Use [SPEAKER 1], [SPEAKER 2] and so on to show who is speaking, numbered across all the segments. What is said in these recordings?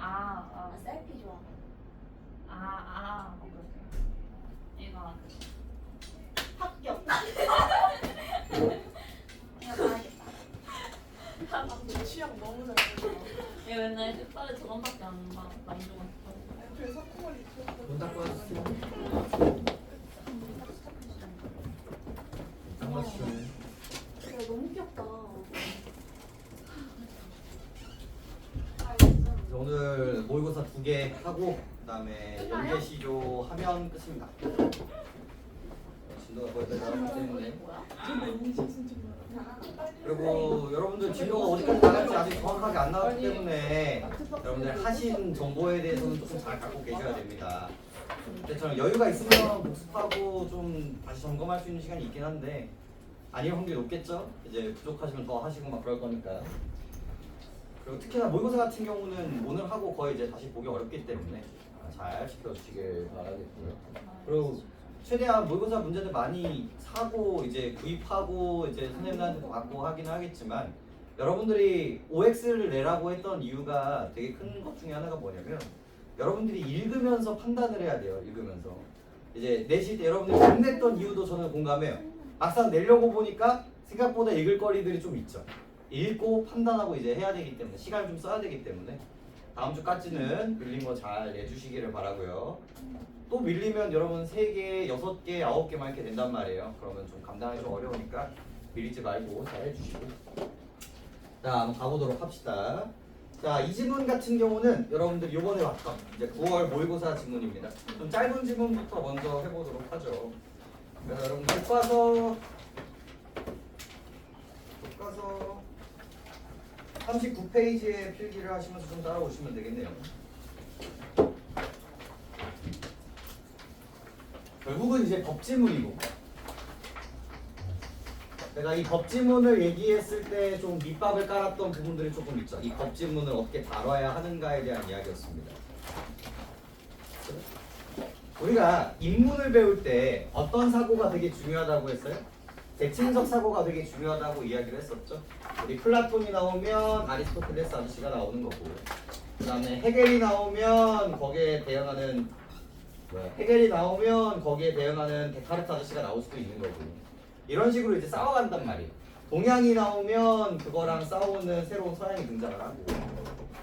[SPEAKER 1] 나 셀피 좋아.
[SPEAKER 2] 오케이. 이거
[SPEAKER 1] 합격. 이거 봐야겠다.
[SPEAKER 3] 너 취향 너무 잘 보인다.
[SPEAKER 2] 얘 맨날 색깔에 저건밖에 안 봐. 남주가
[SPEAKER 3] 그 석고머리
[SPEAKER 4] 문 닫고 와주세요. 맞추네.
[SPEAKER 1] 야, 너무 귀엽다.
[SPEAKER 4] 오늘 모의고사 2개 하고 그다음에 연계시조 하면 끝입니다. 진도가 거의 다 나왔는데
[SPEAKER 2] 뭐야?
[SPEAKER 4] 그리고 여러분들 진도가 어디까지 나갈지 아직 정확하게 안 나왔기 때문에 여러분들 하신 정보에 대해서는 조금 잘 갖고 계셔야 됩니다. 근데 저는 여유가 있으면 복습하고 좀 다시 점검할 수 있는 시간이 있긴 한데 아닐 확률이 높겠죠? 이제 부족하시면 더 하시고 막 그럴 거니까. 그리고 특히나 모의고사 같은 경우는 오늘 하고 거의 이제 다시 보기 어렵기 때문에 잘 지켜주시길 바라겠고요. 그리고 최대한 모의고사 문제들 많이 사고 이제 구입하고 이제 선생님들한테도 받고 하긴 하겠지만 여러분들이 OX를 내라고 했던 이유가 되게 큰 것 중에 하나가 뭐냐면 여러분들이 읽으면서 판단을 해야 돼요. 읽으면서 이제 내실 때 여러분들이 못 냈던 이유도 저는 공감해요. 막상 내려고 보니까 생각보다 읽을 거리들이 좀 있죠. 읽고 판단하고 이제 해야 되기 때문에 시간을 좀 써야 되기 때문에 다음 주까지는 밀린 거 잘 내주시기를 바라고요. 또 밀리면 여러분 3개, 6개, 9개만 이렇게 된단 말이에요. 그러면 좀 감당하기 좀 어려우니까 밀리지 말고 잘 해주시고. 자, 한번 가보도록 합시다. 자, 이 지문 같은 경우는 여러분들 요번에 왔던 이제 9월 모의고사 지문입니다. 좀 짧은 지문부터 먼저 해보도록 하죠. 그래서 여러분 교과서 39페이지에 필기를 하시면서 좀 따라오시면 되겠네요. 결국은 이제 법지문이고 내가 이 법지문을 얘기했을 때 좀 밑밥을 깔았던 부분들이 조금 있죠. 이 법지문을 어떻게 다뤄야 하는가에 대한 이야기였습니다. 우리가 인문을 배울 때 어떤 사고가 되게 중요하다고 했어요? 대칭적 사고가 되게 중요하다고 이야기를 했었죠. 우리 플라톤이 나오면 아리스토텔레스 아저씨가 나오는 거고 그 다음에 헤겔이 나오면 거기에 대응하는 데카르트 아저씨가 나올 수도 있는 거고 이런 식으로 이제 싸워간단 말이에요. 동양이 나오면 그거랑 싸우는 새로운 서양이 등장을 하고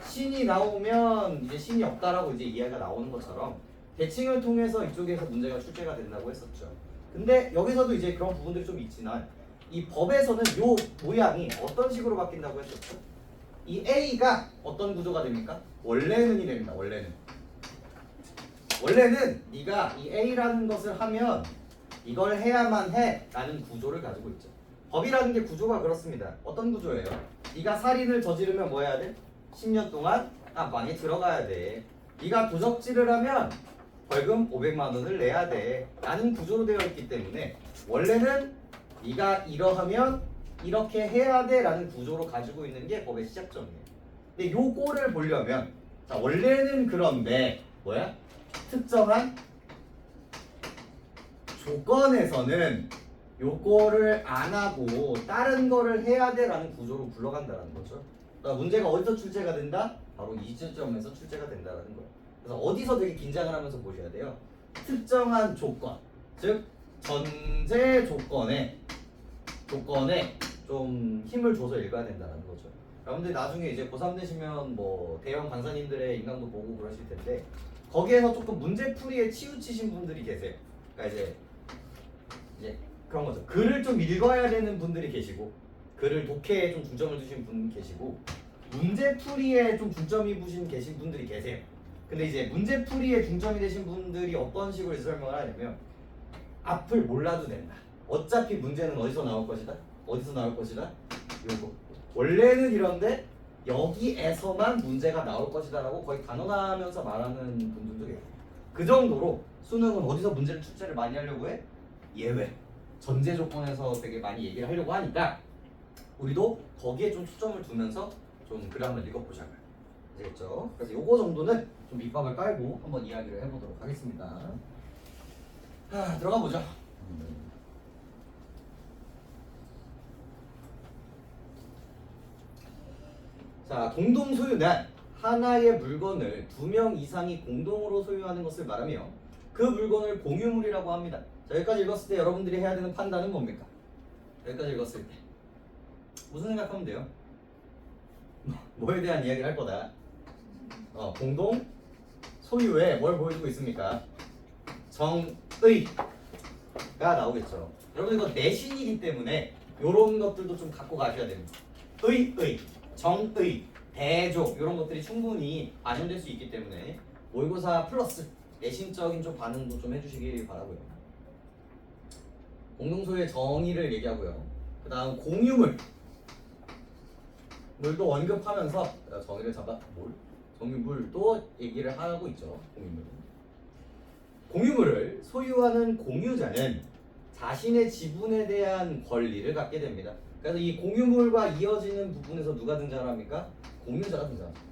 [SPEAKER 4] 신이 나오면 이제 신이 없다라고 이제 이야기가 나오는 것처럼 대칭을 통해서 이쪽에서 문제가 출제가 된다고 했었죠. 근데 여기서도 이제 그런 부분들이 좀 있지만 이 법에서는 요 모양이 어떤 식으로 바뀐다고 했었죠? 이 A가 어떤 구조가 됩니까? 원래는이 됩니다. 원래는 네가 이 A라는 것을 하면 이걸 해야만 해 라는 구조를 가지고 있죠. 법이라는 게 구조가 그렇습니다. 어떤 구조예요? 네가 살인을 저지르면 뭐 해야 돼? 10년 동안 안방에 들어가야 돼. 네가 도적질을 하면 벌금 500만 원을 내야 돼 라는 구조로 되어 있기 때문에 원래는 네가 이러하면 이렇게 해야 돼 라는 구조로 가지고 있는 게 법의 시작점이에요. 근데 요거를 보려면 자 원래는 그런데 뭐야? 특정한 조건에서는 요거를 안 하고 다른 거를 해야 돼 라는 구조로 굴러간다는 거죠. 그러니까 문제가 어디서 출제가 된다? 바로 이 지점에서 출제가 된다는 거예요. 그래서 어디서 되게 긴장을 하면서 보셔야 돼요. 특정한 조건, 즉 전제 조건에 좀 힘을 줘서 읽어야 된다는 거죠. 여러분들 나중에 이제 고3 되시면 뭐 대형 강사님들의 인강도 보고 그러실 텐데 거기에서 조금 문제풀이에 치우치신 분들이 계세요. 그러니까 이제 그런 거죠. 글을 좀 읽어야 되는 분들이 계시고 글을 독해에 좀 중점을 두신 분 계시고 문제풀이에 좀 중점이 계신 분들이 계세요. 근데 이제 문제풀이에 중점이 되신 분들이 어떤 식으로 설명을 하냐면 앞을 몰라도 된다. 어차피 문제는 어디서 나올 것이다? 요거. 원래는 이런데 여기에서만 문제가 나올 것이다 라고 거의 단언하면서 말하는 분들도 계세요. 그 정도로 수능은 어디서 문제를 출제를 많이 하려고 해? 예외. 전제 조건에서 되게 많이 얘기를 하려고 하니까 우리도 거기에 좀 초점을 두면서 좀 글을 한번 읽어보자고요. 아시겠죠? 그래서 요거 정도는 좀 밑밥을 깔고 한번 이야기를 해보도록 하겠습니다. 들어가 보죠. 자, 공동 소유 난 하나의 물건을 2명 이상이 공동으로 소유하는 것을 말하며 그 물건을 공유물이라고 합니다. 자, 여기까지 읽었을 때 여러분들이 해야 되는 판단은 뭡니까? 여기까지 읽었을 때 무슨 생각하면 돼요? 뭐에 대한 이야기를 할 거다. 공동 소유에 뭘 보여주고 있습니까? 정의가 나오겠죠. 여러분 이거 내신이기 때문에 이런 것들도 좀 갖고 가셔야 됩니다. 의의, 정의, 대조 이런 것들이 충분히 반영될 수 있기 때문에 모의고사 플러스 내신적인 좀 반응도 좀 해주시길 바라고요. 공동소유의 정의를 얘기하고요. 그 다음 공유물 물도 언급하면서 정의를 정유물도 얘기를 하고 있죠. 공유물을 소유하는 공유자는 자신의 지분에 대한 권리를 갖게 됩니다. 그래서 이 공유물과 이어지는 부분에서 누가 등장을 합니까? 공유자가 등장합니다.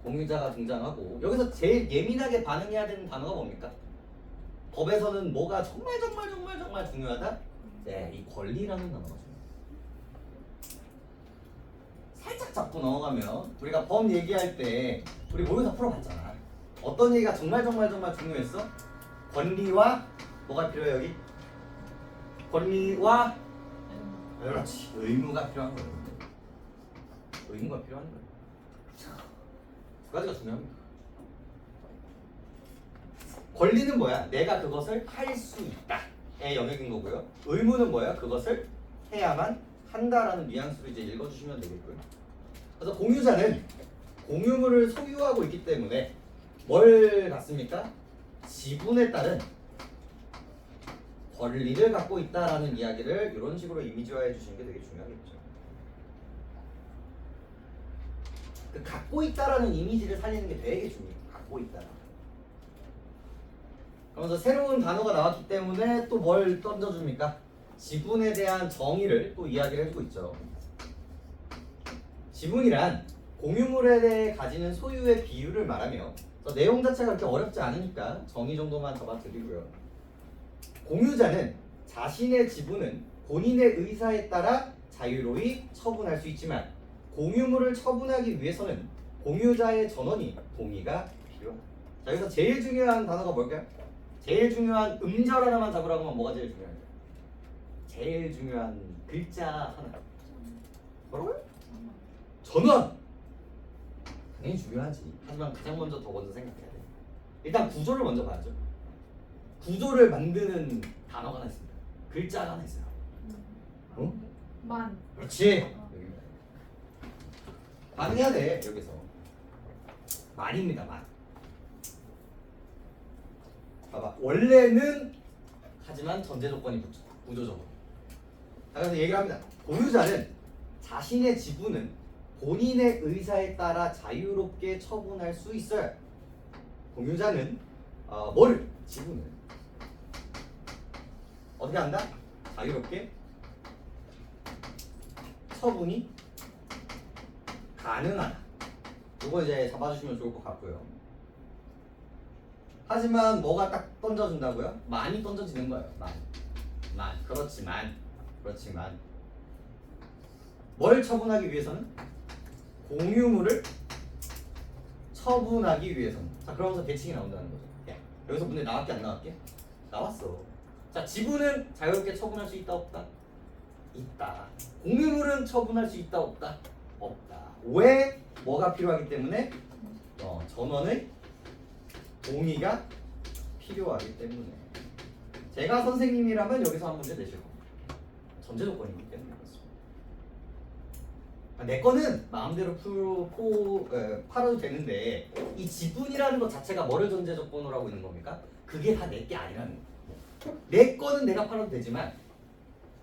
[SPEAKER 4] 공유자가 등장하고 여기서 제일 예민하게 반응해야 되는 단어가 뭡니까? 법에서는 뭐가 정말 중요하다? 네, 이 권리라는 단어가 중요해요. 살짝 잡고 넘어가면 우리가 법 얘기할 때 우리 모의고사 풀어봤잖아. 어떤 얘기가 정말 중요했어? 권리와 뭐가 필요해 여기? 권리와 그렇지 의무가 필요한 거예요. 의무가 필요한 거예요. 두 가지가 중요합니다. 권리는 뭐야? 내가 그것을 할 수 있다의 영역인 거고요. 의무는 뭐야? 그것을 해야만 한다라는 뉘앙스로 이제 읽어주시면 되겠고요. 그래서 공유자는 공유물을 소유하고 있기 때문에 뭘 갖습니까? 지분에 따른 권리를 갖고 있다라는 이야기를 이런 식으로 이미지화해 주시는 게 되게 중요하겠죠. 그 갖고 있다라는 이미지를 살리는 게 되게 중요해요. 갖고 있다. 그러면서 새로운 단어가 나왔기 때문에 또 뭘 던져줍니까? 지분에 대한 정의를 또 이야기를 해주고 있죠. 지분이란 공유물에 대해 가지는 소유의 비율을 말하며 내용 자체가 그렇게 어렵지 않으니까 정의 정도만 잡아드리고요. 공유자는 자신의 지분은 본인의 의사에 따라 자유로이 처분할 수 있지만 공유물을 처분하기 위해서는 공유자의 전원이 동의가 필요하다. 자, 여기서 제일 중요한 단어가 뭘까요? 제일 중요한 음절 하나만 잡으라고 하면 뭐가 제일 중요할까요? 제일 중요한 글자 하나. 뭐라고요? 전원! 당연히 중요하지. 하지만 가장 먼저 생각해야 돼. 일단 구조를 먼저 봐야죠. 구조를 만드는 단어가 하나 있습니다. 글자가 하나 있어요. 응?
[SPEAKER 3] 만.
[SPEAKER 4] 그렇지. 반응해야 돼. 여기서 만입니다. 만. 봐봐. 원래는 하지만 전제 조건이 붙죠. 구조적으로. 그래서 얘기를 합니다. 공유자는 자신의 지분은 본인의 의사에 따라 자유롭게 처분할 수 있어요. 공유자는 뭐를? 지분을 어떻게 한다? 자유롭게 처분이 가능하다. 이거 이제 잡아주시면 좋을 것 같고요. 하지만 뭐가 딱 던져준다고요? 많이 던져지는 거예요. 그렇지만 뭘 처분하기 위해서는? 공유물을 처분하기 위해서는. 자, 그러면서 대칭이 나온다는 거죠. 야, 여기서 문제 나왔게 안 나왔게? 나왔어. 자, 지분은 자유롭게 처분할 수 있다 없다? 있다. 공유물은 처분할 수 있다 없다? 없다. 왜? 뭐가 필요하기 때문에? 전원의 동의가 필요하기 때문에. 제가 선생님이라면 여기서 한 문제 내실 겁니다. 전제 조건이기 때문에 그렇습니다. 내 거는 마음대로 팔아도 되는데 이 지분이라는 것 자체가 뭐를 전제 조건으로 하고 있는 겁니까? 그게 다 내 게 아니라는 거예요. 내 거는 내가 팔아도 되지만,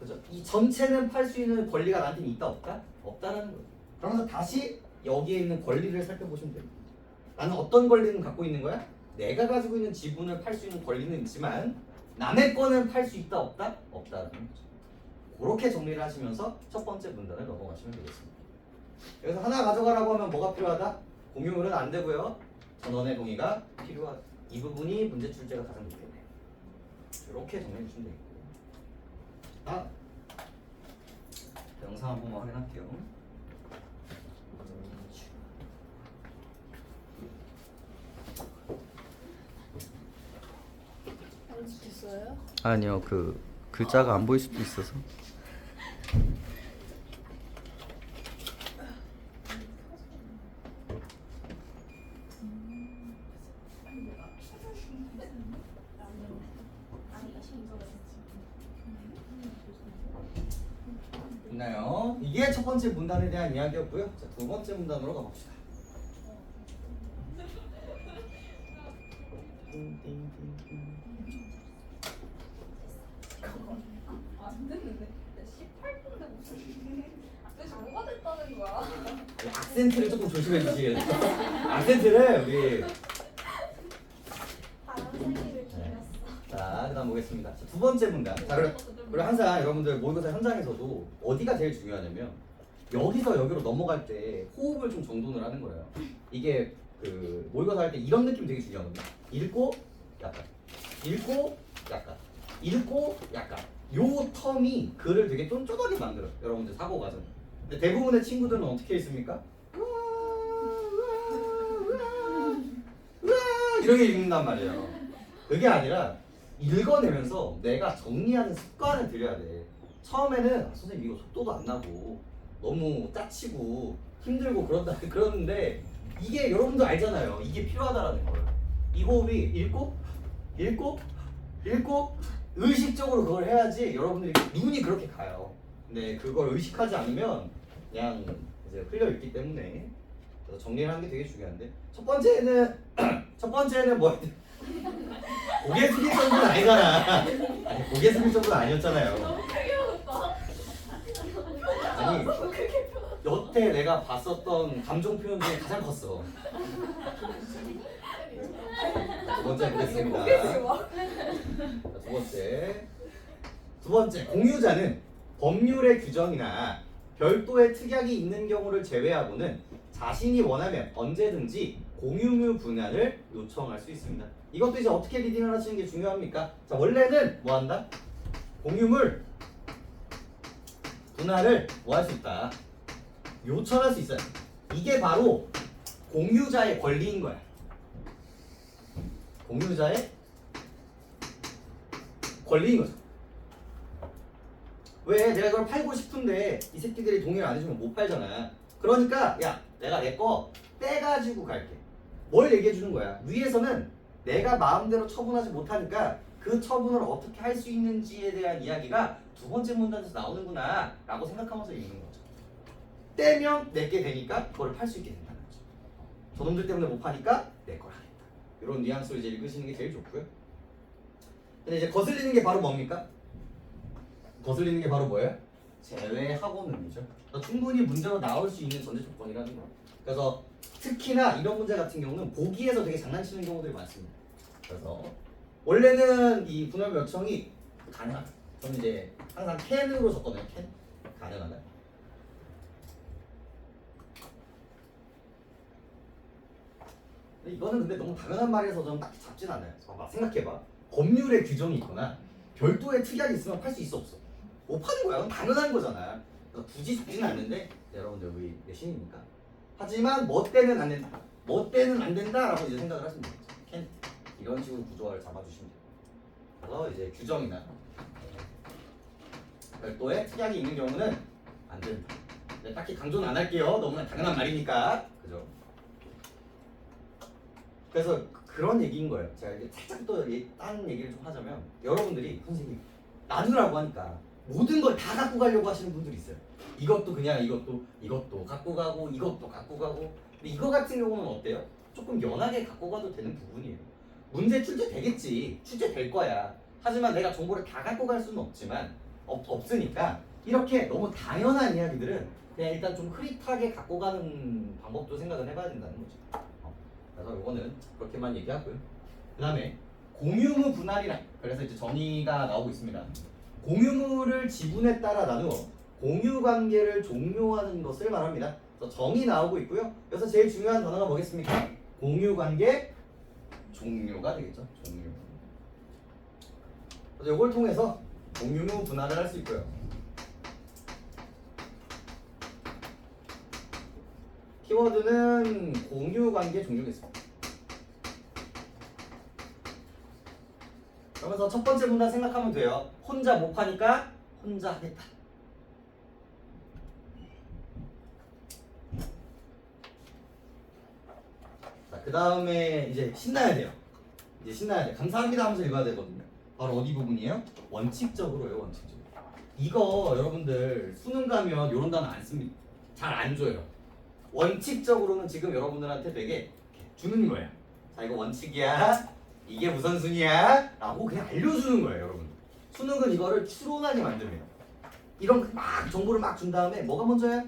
[SPEAKER 4] 그죠? 이 전체는 팔 수 있는 권리가 나한테 있다 없다? 없다라는 거예요. 그러면서 다시 여기에 있는 권리를 살펴보시면 됩니다. 나는 어떤 권리는 갖고 있는 거야? 내가 가지고 있는 지분을 팔 수 있는 권리는 있지만 남의 거는 팔 수 있다 없다? 없다는 거죠. 그렇게 정리를 하시면서 첫 번째 문단을 넘어가시면 되겠습니다. 여기서 하나 가져가라고 하면 뭐가 필요하다? 공유물은 안 되고요. 전원의 동의가 필요하다. 이 부분이 문제 출제가 가장 높겠네요. 이렇게 정리해 주시면 되겠고요. 영상 한 번만 확인할게요. 아니요, 그 글자가 안 보일 수도 있어서. 있나요? 이게 첫 번째 문단에 대한 이야기였고요. 자, 두 번째 문단으로 가봅시다.
[SPEAKER 3] 안 됐는데. 18분인데 무슨 그래서 뭐가 됐다는 거야?
[SPEAKER 4] 악센트를 조금 조심해 주시겠어요? 악센트를 우리.
[SPEAKER 1] 파란색이를 줄였어.
[SPEAKER 4] 자, 그다음 보겠습니다. 자, 두 번째 문단. 자, 그리고 항상 여러분들 모의고사 현장에서도 어디가 제일 중요하냐면 여기서 여기로 넘어갈 때 호흡을 좀 정돈을 하는 거예요. 이게 그 모의고사 할 때 이런 느낌 되게 중요하거든요. 읽고 약간, 읽고 약간, 읽고 약간. 요 텀이 글을 되게 쫀쫀하게 만들어요. 여러분들 사고 과정. 근데 대부분의 친구들은 어떻게 있습니까? 이렇게 읽는단 말이에요. 그게 아니라 읽어내면서 내가 정리하는 습관을 들여야 돼. 처음에는 아, 선생님 이거 속도도 안 나고 너무 짜치고 힘들고 그러는데 이게 여러분도 알잖아요. 이게 필요하다라는 거예요. 이 호흡이 읽고 읽고 읽고 의식적으로 그걸 해야지 여러분들이 눈이 그렇게 가요. 근데 그걸 의식하지 않으면 그냥 이제 흘려 읽기 때문에 그래서 정리를 하는 게 되게 중요한데 첫 번째는 뭐 고개 숙일 정도는 아니잖아. 아니, 고개 숙일 정도는 아니었잖아요. 아니 여태 내가 봤었던 감정 표현 중에 가장 컸어. 두 번째 보겠습니다. 두 번째 공유자는 법률의 규정이나 별도의 특약이 있는 경우를 제외하고는 자신이 원하면 언제든지 공유무 분할을 요청할 수 있습니다. 이것도 이제 어떻게 리딩을 하시는 게 중요합니까? 자, 원래는 뭐 한다? 공유물 분할을 뭐 할 수 있다? 요청할 수 있어요. 이게 바로 공유자의 권리인 거야. 공유자의 권리인 거죠. 왜? 내가 이걸 팔고 싶은데 이 새끼들이 동의를 안 해주면 못 팔잖아. 그러니까 야, 내가 내 거 떼가지고 갈게. 뭘 얘기해 주는 거야? 위에서는 내가 마음대로 처분하지 못하니까 그 처분을 어떻게 할 수 있는지에 대한 이야기가 두 번째 문단에서 나오는구나 라고 생각하면서 읽는 거죠. 떼면 내게 되니까 그걸 팔 수 있게 된다는 거죠. 저놈들 때문에 못 파니까 내 걸 하겠다. 이런 뉘앙스로 이제 읽으시는 게 제일 좋고요. 근데 이제 거슬리는 게 바로 뭡니까? 거슬리는 게 바로 뭐예요? 제외하고는이죠. 그러니까 충분히 문제로 나올 수 있는 전제 조건이라는 거예요. 그래서 특히나 이런 문제 같은 경우는 보기에서 되게 장난치는 경우들이 많습니다. 그래서 원래는 이 분할 요청이 가능하다. 저는 이제 항상 캔으로 적거든요. 캔 가능하다. 이거는 근데 너무 당연한 말이라서 저는 딱히 잡진 않아요. 막 생각해봐. 법률의 규정이 있거나 별도의 특약이 있으면 팔 수 있어 없어? 못 파는 거야. 그건 당연한 거잖아. 그래서 굳이 적지는 않는데 여러분들 우리 내신이니까. 하지만 뭐 때는 안 된다. 뭐 때는 안 된다라고 이제 생각을 하시면 되겠죠. 캔 이런 식으로 구조화를 잡아주시면 돼요. 그래서 이제 규정이나 별도의 특약이 있는 경우는 안 된다. 네, 딱히 강조는 안 할게요. 너무나 당연한 말이니까. 그죠? 그래서 그런 얘기인 거예요. 제가 이제 살짝 또 다른 얘기를 좀 하자면 여러분들이 선생님 나누라고 하니까 모든 걸 다 갖고 가려고 하시는 분들이 있어요. 이것도 그냥 이것도 갖고 가고 이것도 갖고 가고. 근데 이거 같은 경우는 어때요? 조금 연하게 갖고 가도 되는 부분이에요. 문제 출제 되겠지. 출제 될 거야. 하지만 내가 정보를 다 갖고 갈 수는 없지만 없으니까 이렇게 너무 당연한 이야기들은 그냥 일단 좀 흐릿하게 갖고 가는 방법도 생각을 해봐야 된다는 거죠. 그래서 이거는 그렇게만 얘기하고요. 그 다음에 공유무 분할이란, 그래서 이제 정의가 나오고 있습니다. 공유무를 지분에 따라 나누어 공유관계를 종료하는 것을 말합니다. 그래서 정의 나오고 있고요. 그래서 제일 중요한 단어가 뭐겠습니까? 공유관계 종료가 되겠죠. 종료. 그래서 이걸 통해서 공유무 분할을 할 수 있고요. 키워드는 공유관계 종료겠습니다. 그러면서 첫 번째 문단 생각하면 돼요. 혼자 못 파니까 혼자 하겠다. 자, 그 다음에 이제 신나야 돼요. 이제 신나야 돼. 감사합니다 하면서 읽어야 되거든요. 바로 어디 부분이에요? 원칙적으로요, 원칙적으로. 이거 여러분들 수능 가면 이런 단어 안 씁니다. 잘 안 줘요. 원칙적으로는 지금 여러분들한테 되게 주는 거예요. 자, 이거 원칙이야. 이게 우선순위야. 라고 그냥 알려주는 거예요, 여러분. 수능은 이거를 추론하게 만듭니다. 이런 막 정보를 막 준 다음에 뭐가 먼저야?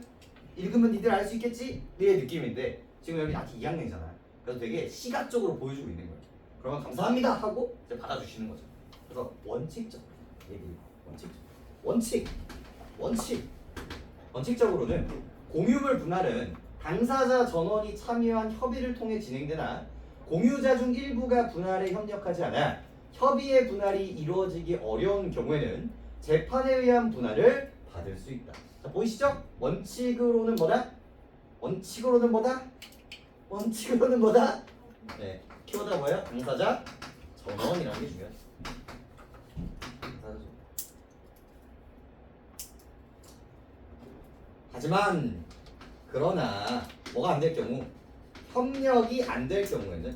[SPEAKER 4] 읽으면 니들 알 수 있겠지? 네 느낌인데 지금 여기 아직 2학년이잖아요. 그래서 되게 시각적으로 보여주고 있는 거예요. 그러면 감사합니다 하고 이제 받아주시는 거죠. 그래서 원칙적 얘기, 원칙적으로는 공유물 분할은 당사자 전원이 참여한 협의를 통해 진행되나 공유자 중 일부가 분할에 협력하지 않아 협의의 분할이 이루어지기 어려운 경우에는 재판에 의한 분할을 받을 수 있다. 자, 보이시죠? 원칙으로는 뭐다? 네, 키워드가 뭐예요? 당사자 전원이라는 게 중요하죠. 하지만 그러나 뭐가 안 될 경우, 협력이 안 될 경우에는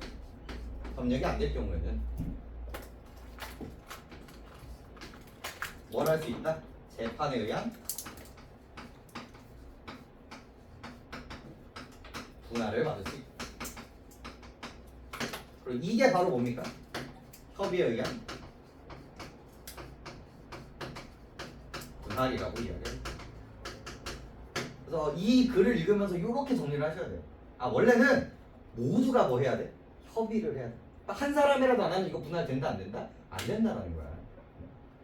[SPEAKER 4] 뭘 할 수 있다? 재판에 의한 분할을 받을 수 있다. 그리고 이게 바로 뭡니까? 협의에 의한 분할이라고 이야기해요. 그래서 이 글을 읽으면서 이렇게 정리를 하셔야 돼요. 아, 원래는 모두가 뭐 해야 돼? 협의를 해야 돼. 한 사람이라도 안 하면 이거 분할 된다 안 된다? 안 된다라는 거야.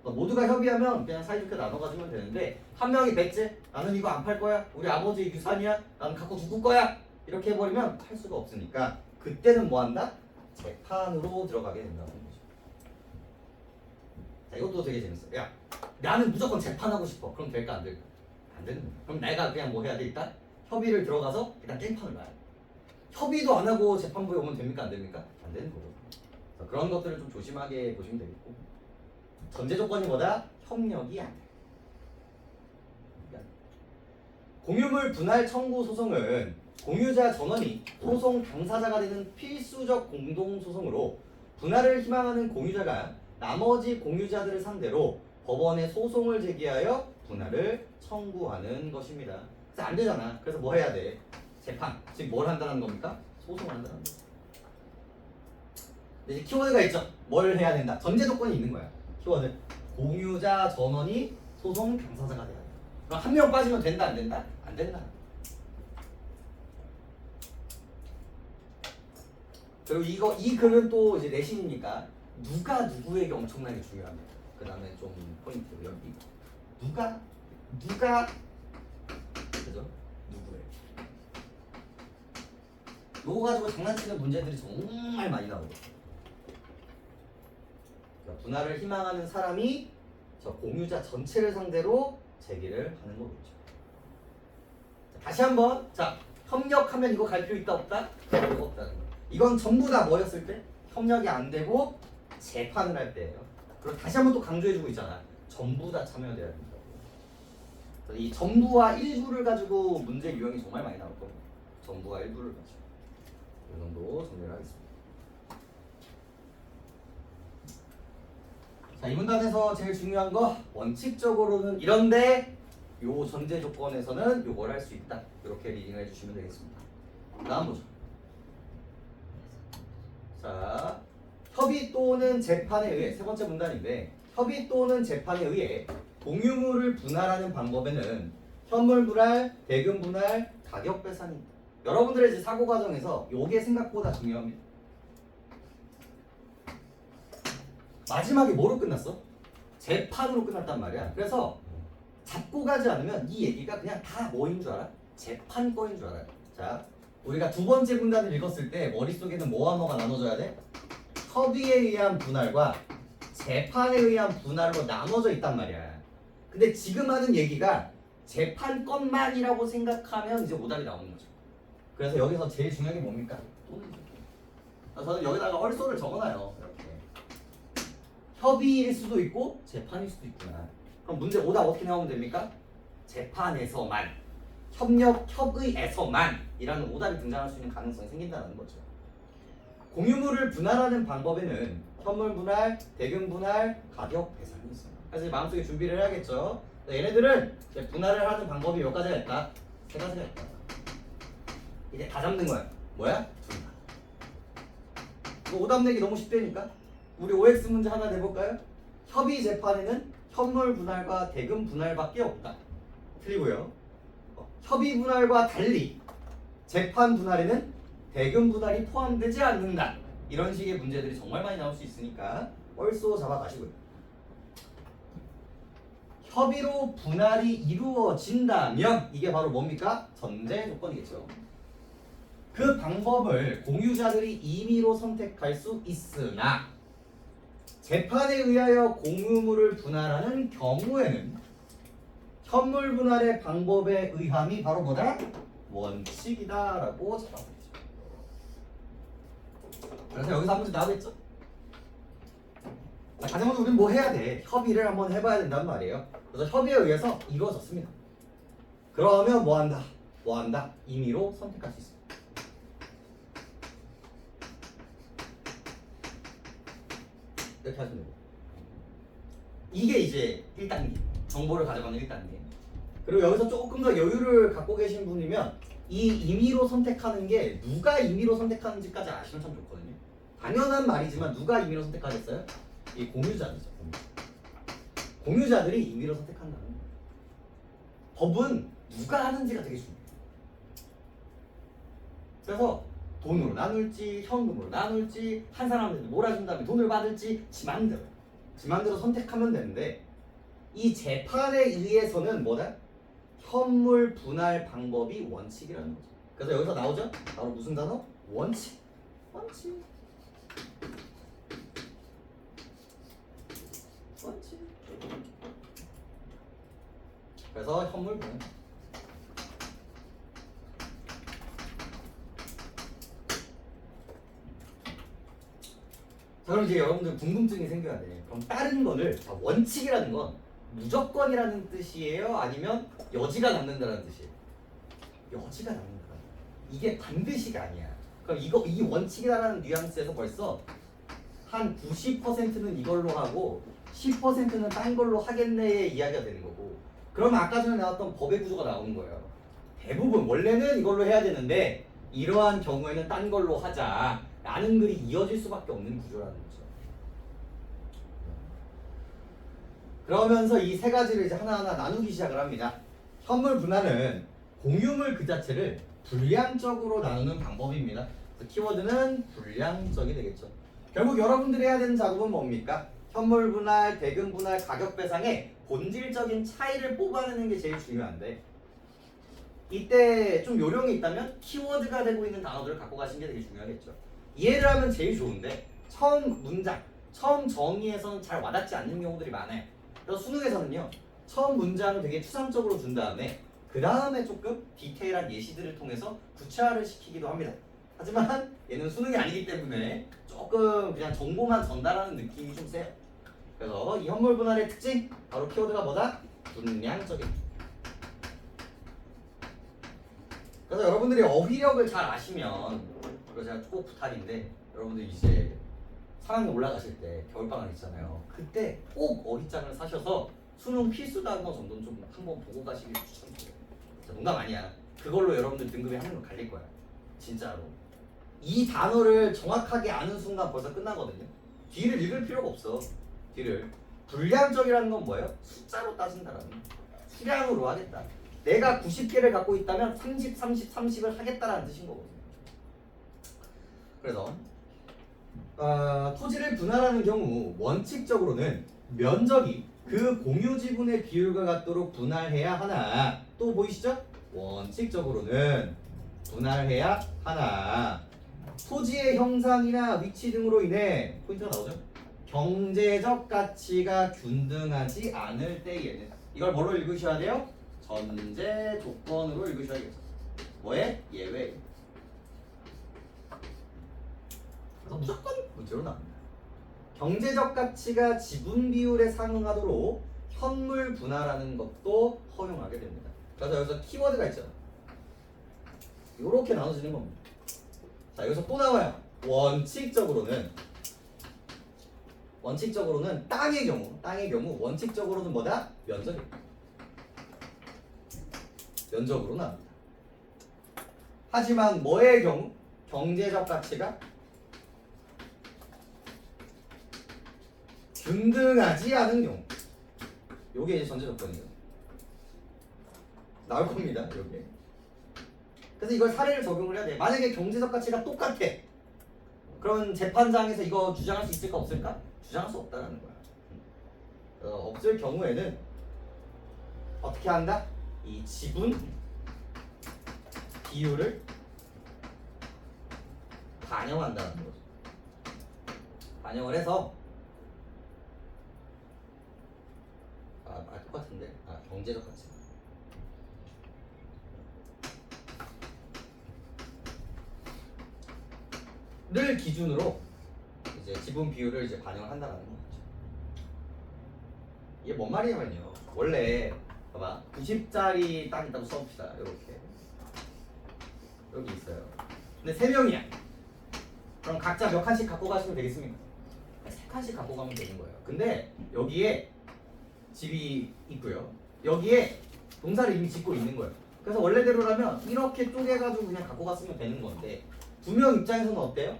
[SPEAKER 4] 그러니까 모두가 협의하면 그냥 사이좋게 나눠 가지면 되는데 한 명이 뱉지? 나는 이거 안 팔 거야. 우리 아버지 유산이야. 나는 갖고 죽을 거야. 이렇게 해버리면 팔 수가 없으니까 그때는 뭐 한다? 재판으로 들어가게 된다는 거죠. 자, 이것도 되게 재밌어요. 야, 나는 무조건 재판하고 싶어. 그럼 될까 안 될까? 안 되는 거야. 그럼 내가 그냥 뭐 해야 돼? 일단 협의를 들어가서 일단 깽판을 놔야 돼. 협의도 안 하고 재판부에 오면 됩니까? 안 됩니까? 안 되는 거거든요. 그런 것들을 좀 조심하게 보시면 되겠고, 전제 조건이 뭐다? 협력이 안 돼. 공유물 분할 청구 소송은 공유자 전원이 소송 당사자가 되는 필수적 공동 소송으로 분할을 희망하는 공유자가 나머지 공유자들을 상대로 법원에 소송을 제기하여 분할을 청구하는 것입니다. 그래서 안 되잖아. 그래서 뭐 해야 돼? 재판. 지금 뭘 한다는 겁니까? 소송을 한다는 거. 이제 키워드가 있죠. 뭘 해야 된다. 전제 조건이 있는 거야. 키워드. 공유자 전원이 소송 당사자가 돼야 돼. 그럼 한 명 빠지면 된다 안 된다? 안 된다. 그리고 이 글은 또 이제 내신이니까 누가 누구에게 엄청나게 중요합니다. 그 다음에 좀 포인트 여기 누가 그죠? 누구예요? 요거 가지고 장난치는 문제들이 정말 많이 나오거든요. 그러니까 분할을 희망하는 사람이 저 공유자 전체를 상대로 제기를 하는 거겠죠. 자, 다시 한번 자 협력하면 이거 갈 필요 있다 없다? 필요가 없다는 거. 이건 전부 다 뭐였을 때? 협력이 안 되고 재판을 할 때예요. 그리고 다시 한번 또 강조해주고 있잖아. 전부 다 참여돼야 된다고. 이 전부와 일부를 가지고 문제 유형이 정말 많이 나올 거예요. 전부와 일부를 가지고. 이 정도 정리를 하겠습니다. 자, 이 문단에서 제일 중요한 거 원칙적으로는 이런데 요 전제 조건에서는 요걸 할 수 있다. 이렇게 리딩을 해주시면 되겠습니다. 다음 보죠. 자, 협의 또는 재판에 의해 세 번째 문단인데 협의 또는 재판에 의해 공유물을 분할하는 방법에는 현물 분할, 대금 분할, 가격 배상이 있다. 여러분들의 이제 사고 과정에서 요게 생각보다 중요합니다. 마지막에 뭐로 끝났어? 재판으로 끝났단 말이야. 그래서 잡고 가지 않으면 이 얘기가 그냥 다 뭐인 줄 알아? 재판 거인 줄 알아요. 자, 우리가 두 번째 문단을 읽었을 때 머릿속에는 뭐와 뭐가 나눠져야 돼? 협의에 의한 분할과 재판에 의한 분할로 나눠져 있단 말이야. 근데 지금 하는 얘기가 재판 것만이라고 생각하면 이제 오답이 나오는 거죠. 그래서 여기서 제일 중요한 게 뭡니까? 저는 여기다가 헐소를 적어놔요. 이렇게 협의일 수도 있고 재판일 수도 있구나. 그럼 문제 오답 어떻게 나오면 됩니까? 재판에서만, 협력, 협의에서만 이라는 오답이 등장할 수 있는 가능성이 생긴다는 거죠. 공유물을 분할하는 방법에는 현물 분할, 대금 분할, 가격 배상이 있어요. 그래서 마음속에 준비를 해야겠죠. 얘네들은 이제 분할을 하는 방법이 몇 가지가 있다? 세 가지가 있다. 이제 다 잡는 거야. 뭐야? 둘 다. 이거 오답 내기 너무 쉽다니까. 우리 OX 문제 하나 내볼까요? 협의 재판에는 현물 분할과 대금 분할밖에 없다. 틀리고요. 협의 분할과 달리 재판 분할에는 대금 분할이 포함되지 않는다. 이런 식의 문제들이 정말 많이 나올 수 있으니까 얼쏘 잡아가시고요. 협의로 분할이 이루어진다면 이게 바로 뭡니까? 전제 조건이겠죠. 그 방법을 공유자들이 임의로 선택할 수 있으나 재판에 의하여 공유물을 분할하는 경우에는 현물 분할의 방법에 의함이 바로 뭐다? 원칙이다라고 잡아버리죠. 그래서 여기서 한 문제 나오겠죠? 가장 먼저 우리는 뭐 해야 돼? 협의를 한번 해봐야 된단 말이에요. 그래서 협의에 의해서 이루어졌습니다. 그러면 뭐 한다? 뭐 한다? 임의로 선택할 수 있습니다. 이렇게 하시면 되고, 이게 이제 1단계 정보를 가져가는 1단계. 그리고 여기서 조금 더 여유를 갖고 계신 분이면 이 임의로 선택하는 게 누가 임의로 선택하는지까지 아시면 참 좋거든요. 당연한 말이지만 누가 임의로 선택하겠어요? 이 공유자들이죠. 공유자들이 임의로 선택한다는 거예요. 법은 누가 하는지가 되게 중요해요. 그래서 돈으로 나눌지 현금으로 나눌지 한 사람한테 몰아준 다음에 돈을 받을지 지 맘대로 선택하면 되는데, 이 재판에 의해서는 뭐다? 현물 분할 방법이 원칙이라는 거죠. 그래서 여기서 나오죠? 바로 무슨 단어? 원칙. 원칙. 원칙. 그래서 현물 분할. 자, 그럼 이제 여러분들 궁금증이 생겨야 돼. 그럼 다른 거를, 원칙이라는 건 무조건이라는 뜻이에요? 아니면 여지가 남는다는 뜻이에요? 여지가 남는다. 이게 반드시가 아니야. 그럼 이 원칙이라는 뉘앙스에서 벌써 한 90%는 이걸로 하고 10%는 딴 걸로 하겠네의 이야기가 되는 거고, 그러면 아까 전에 나왔던 법의 구조가 나오는 거예요. 대부분 원래는 이걸로 해야 되는데 이러한 경우에는 딴 걸로 하자 라는 글이 이어질 수밖에 없는 구조라는 거죠. 그러면서 이 세 가지를 이제 하나하나 나누기 시작을 합니다. 현물 분할은 공유물 그 자체를 불량적으로 나누는 방법입니다. 그래서 키워드는 불량적이 되겠죠. 결국 여러분들이 해야 되는 작업은 뭡니까? 현물 분할, 대금 분할, 가격 배상의 본질적인 차이를 뽑아내는 게 제일 중요한데, 이때 좀 요령이 있다면 키워드가 되고 있는 단어들을 갖고 가시는 게 되게 중요하겠죠. 이해를 하면 제일 좋은데 처음 문장, 처음 정의에서는 잘 와닿지 않는 경우들이 많아요. 그래서 수능에서는요, 처음 문장을 되게 추상적으로 준 다음에 그 다음에 조금 디테일한 예시들을 통해서 구체화를 시키기도 합니다. 하지만 얘는 수능이 아니기 때문에 조금 그냥 정보만 전달하는 느낌이 좀 세요. 그래서 이 현물 분할의 특징, 바로 키워드가 뭐다? 분량적인. 그래서 여러분들이 어휘력을 잘 아시면, 그리고 제가 꼭 부탁인데, 여러분들 이제 3학년 올라가실 때 겨울방학 있잖아요. 그때 꼭 어휘장을 사셔서 수능 필수 단어 정도는 좀 한번 보고 가시길 추천드려요. 농담 아니야. 그걸로 여러분들 등급이 한 명으로 갈릴 거야. 진짜로. 이 단어를 정확하게 아는 순간 벌써 끝나거든요. 뒤를 읽을 필요가 없어. 뒤를. 불량적이라는 건 뭐예요? 숫자로 따진다라는 거예요. 수량으로 하겠다. 내가 90개를 갖고 있다면 30, 30, 30을 하겠다라는 뜻인 거거든요. 그래서 토지를 분할하는 경우 원칙적으로는 면적이 그 공유 지분의 비율과 같도록 분할해야 하나, 또 보이시죠? 원칙적으로는 분할해야 하나, 토지의 형상이나 위치 등으로 인해 포인트가 나오죠? 경제적 가치가 균등하지 않을 때에는, 이걸 뭐로 읽으셔야 돼요? 전제 조건으로 읽으셔야겠죠. 뭐에? 예외. 그래서 무조건 문제로 나옵니다. 경제적 가치가 지분 비율에 상응하도록 현물 분할하는 것도 허용하게 됩니다. 그래서 여기서 키워드가 있잖아. 이렇게 나눠지는 겁니다. 자, 여기서 또 나와요. 원칙적으로는 땅의 경우 원칙적으로는 뭐다? 면적으로 나옵니다. 하지만 뭐의 경우? 경제적 가치가 균등하지 않은 경우. 요게 이제 전제 조건이에요. 나올 겁니다. 요게. 그래서 이걸 사례를 적용을 해야 돼. 만약에 경제적 가치가 똑같아. 그럼 재판장에서 이거 주장할 수 있을까 없을까? 주장할 수 없다라는 거야. 없을 경우에는 어떻게 한다? 이 지분 비율을 반영한다는 거죠. 반영을 해서 똑같은데 경제적 가치. 를 기준으로 이제 지분 비율을 이제 반영을 한다라는 거죠. 이게 뭔 말이냐면요. 원래 봐봐 90짜리 땅 있다고 써봅시다. 이렇게 여기 있어요. 근데 3명이야. 그럼 각자 몇 칸씩 갖고 가시면 되겠습니까? 3칸씩 갖고 가면 되는 거예요. 근데 여기에 집이 있고요. 여기에 농사를 이미 짓고 있는 거예요. 그래서 원래대로라면 이렇게 쪼개가지고 그냥 갖고 갔으면 되는 건데 2명 입장에서는 어때요?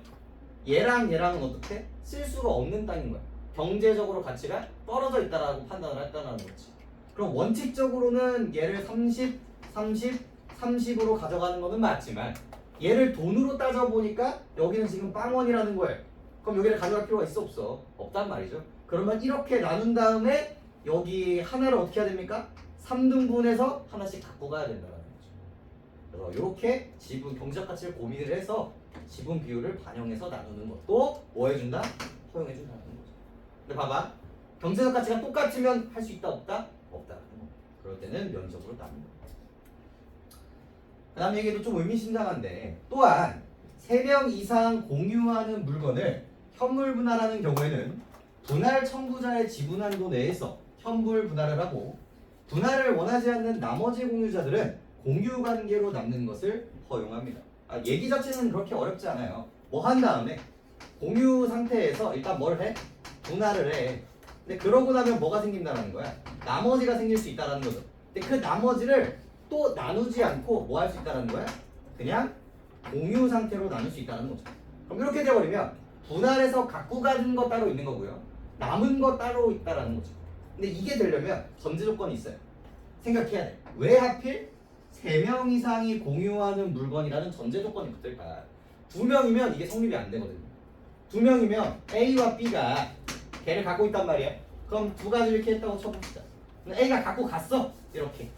[SPEAKER 4] 얘랑 얘랑은 어떻게? 쓸 수가 없는 땅인 거야. 경제적으로 가치가 떨어져 있다라고 판단을 했다는 거지. 그럼 원칙적으로는 얘를 30, 30, 30으로 가져가는 거는 맞지만 얘를 돈으로 따져보니까 여기는 지금 빵원이라는 거예요. 그럼 여기를 가져갈 필요가 있어 없어? 없단 말이죠. 그러면 이렇게 나눈 다음에 여기 하나를 어떻게 해야 됩니까? 3등분해서 하나씩 갖고 가야 된다는 거죠. 그래서 이렇게 지분 경제적 가치를 고민을 해서 지분 비율을 반영해서 나누는 것도 뭐 해준다? 허용해준다는 거죠. 근데 봐봐. 경제적 가치가 똑같으면 할 수 있다 없다? 없다라는 거. 그럴 때는 면적으로 나눈다. 그 다음 얘기도 좀 의미심장한데 또한 3명 이상 공유하는 물건을 현물 분할하는 경우에는 분할 청구자의 지분 한도 내에서 현물 분할을 하고 분할을 원하지 않는 나머지 공유자들은 공유 관계로 남는 것을 허용합니다. 얘기 자체는 그렇게 어렵지 않아요. 뭐 한 다음에 공유 상태에서 일단 뭘 해? 분할을 해. 근데 그러고 나면 뭐가 생긴다는 거야? 나머지가 생길 수 있다는 거죠. 근데 그 나머지를 또 나누지 않고 뭐 할 수 있다는 거야? 그냥 공유 상태로 나눌 수 있다는 거죠. 그럼 이렇게 돼버리면 분할해서 갖고 가는 거 따로 있는 거고요. 남은 거 따로 있다는 거죠. 근데 이게 되려면 전제 조건이 있어요. 생각해야 돼. 왜 하필 3명 이상이 공유하는 물건이라는 전제 조건이 붙을까? 2명이면 이게 성립이 안 되거든요. 2명이면 A와 B가 걔를 갖고 있단 말이야. 그럼 두 가지 이렇게 했다고 쳐봅시다. A가 갖고 갔어. 이렇게.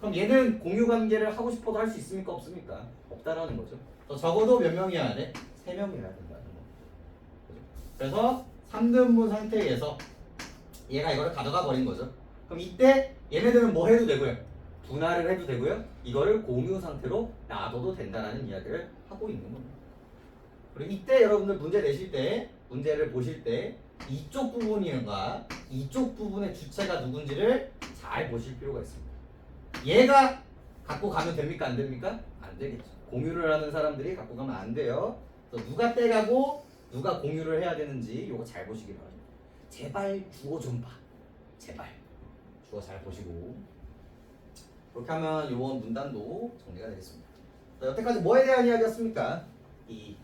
[SPEAKER 4] 그럼 얘는 공유 관계를 하고 싶어도 할 수 있습니까? 없습니까? 없다라는 거죠. 적어도 몇 명이어야 돼? 3명이어야 된다는 거. 그래서 3등분 상태에서 얘가 이거를 가져가 버린 거죠. 그럼 이때 얘네들은 뭐 해도 되고요. 분할을 해도 되고요. 이거를 공유 상태로 놔둬도 된다는 이야기를 하고 있는 겁니다. 그리고 이때 여러분들 문제 내실 때, 문제를 보실 때 이쪽 부분과 이쪽 부분의 주체가 누군지를 잘 보실 필요가 있습니다. 얘가 갖고 가면 됩니까? 안 됩니까? 안 되겠죠. 공유를 하는 사람들이 갖고 가면 안 돼요. 그래서 누가 떼가고 누가 공유를 해야 되는지 이거 잘 보시기 바랍니다. 제발 주어 좀 봐. 제발 주어 잘 보시고 그렇게 하면 이번 문단도 정리가 되겠습니다. 자, 여태까지 뭐에 대한 이야기였습니까? 이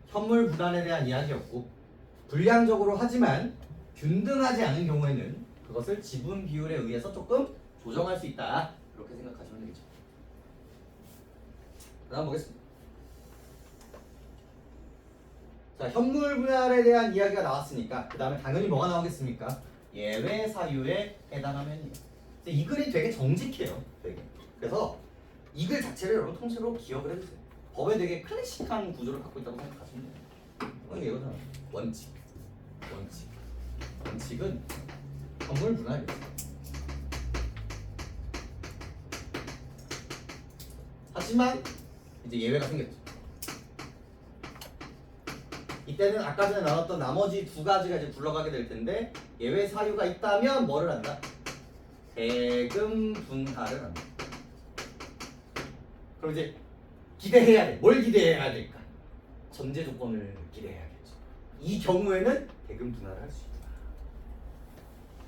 [SPEAKER 4] 현물 분할에 대한 이야기였고 불량적으로 하지만 균등하지 않은 경우에는 그것을 지분 비율에 의해서 조금 조정할 수 있다. 이렇게 생각하시면 되겠죠. 그 다음 보겠습니다. 자, 현물 분할에 대한 이야기가 나왔으니까 그 다음에 당연히 뭐가 나오겠습니까? 예외 사유에 해당하면이에요. 이 글이 되게 정직해요. 되게. 그래서 이 글 자체를 여러분 통째로 기억을 해주세요. 법에 되게 클래식한 구조를 갖고 있다고 생각하시면 돼요. 이게 이거잖아. 원칙은 현물 분할이에요. 하지만 이제 예외가 생겼죠. 이때는 아까 전에 나눴던 나머지 두 가지가 이제 굴러가게 될 텐데 예외 사유가 있다면 뭐를 한다? 대금 분할을 한다. 그럼 이제 기대해야 돼. 뭘 기대해야 될까? 전제 조건을 기대해야겠죠. 이 경우에는 대금 분할을 할 수 있다.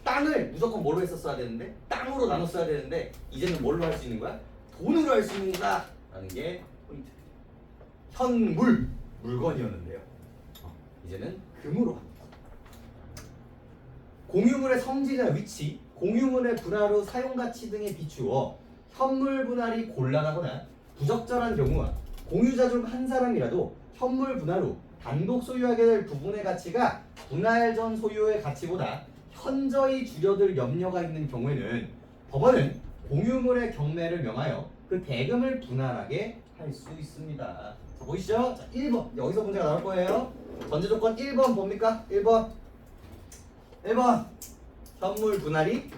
[SPEAKER 4] 땅을 무조건 뭘로 했었어야 되는데 땅으로 나눴어야 되는데 이제는 뭘로 할 수 있는 거야? 돈으로 할 수 있는 거다라는 게 포인트. 현물 물건이었는데요. 이제는 금으로 합니다. 공유물의 성질이나 위치, 공유물의 분할 후 사용 가치 등에 비추어 현물 분할이 곤란하거나 부적절한 경우와 공유자 중 한 사람이라도 현물 분할 후 단독 소유하게 될 부분의 가치가 분할 전 소유의 가치보다 현저히 줄어들 염려가 있는 경우에는 법원은 공유물의 경매를 명하여 그 대금을 분할하게 할 수 있습니다. 자, 보이시죠? 자, 1번 여기서 문제가 나올 거예요. 전제 조건 1번 뭡니까? 1번 현물 분할이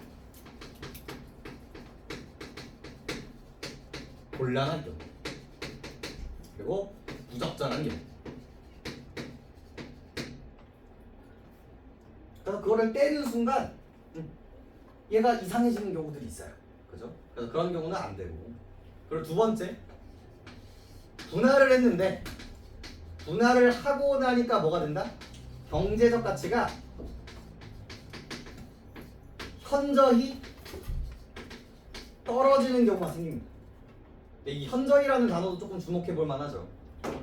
[SPEAKER 4] 곤란한 경우 그리고 부적절한 경우. 그래서 그거를 떼는 순간 얘가 이상해지는 경우들이 있어요. 그죠? 그래서 그런 경우는 안 되고. 그리고 두 번째, 분할을 했는데 분할을 하고 나니까 뭐가 된다? 경제적 가치가 현저히 떨어지는 경우가 생깁니다. 이 현저히라는 단어도 조금 주목해 볼 만하죠.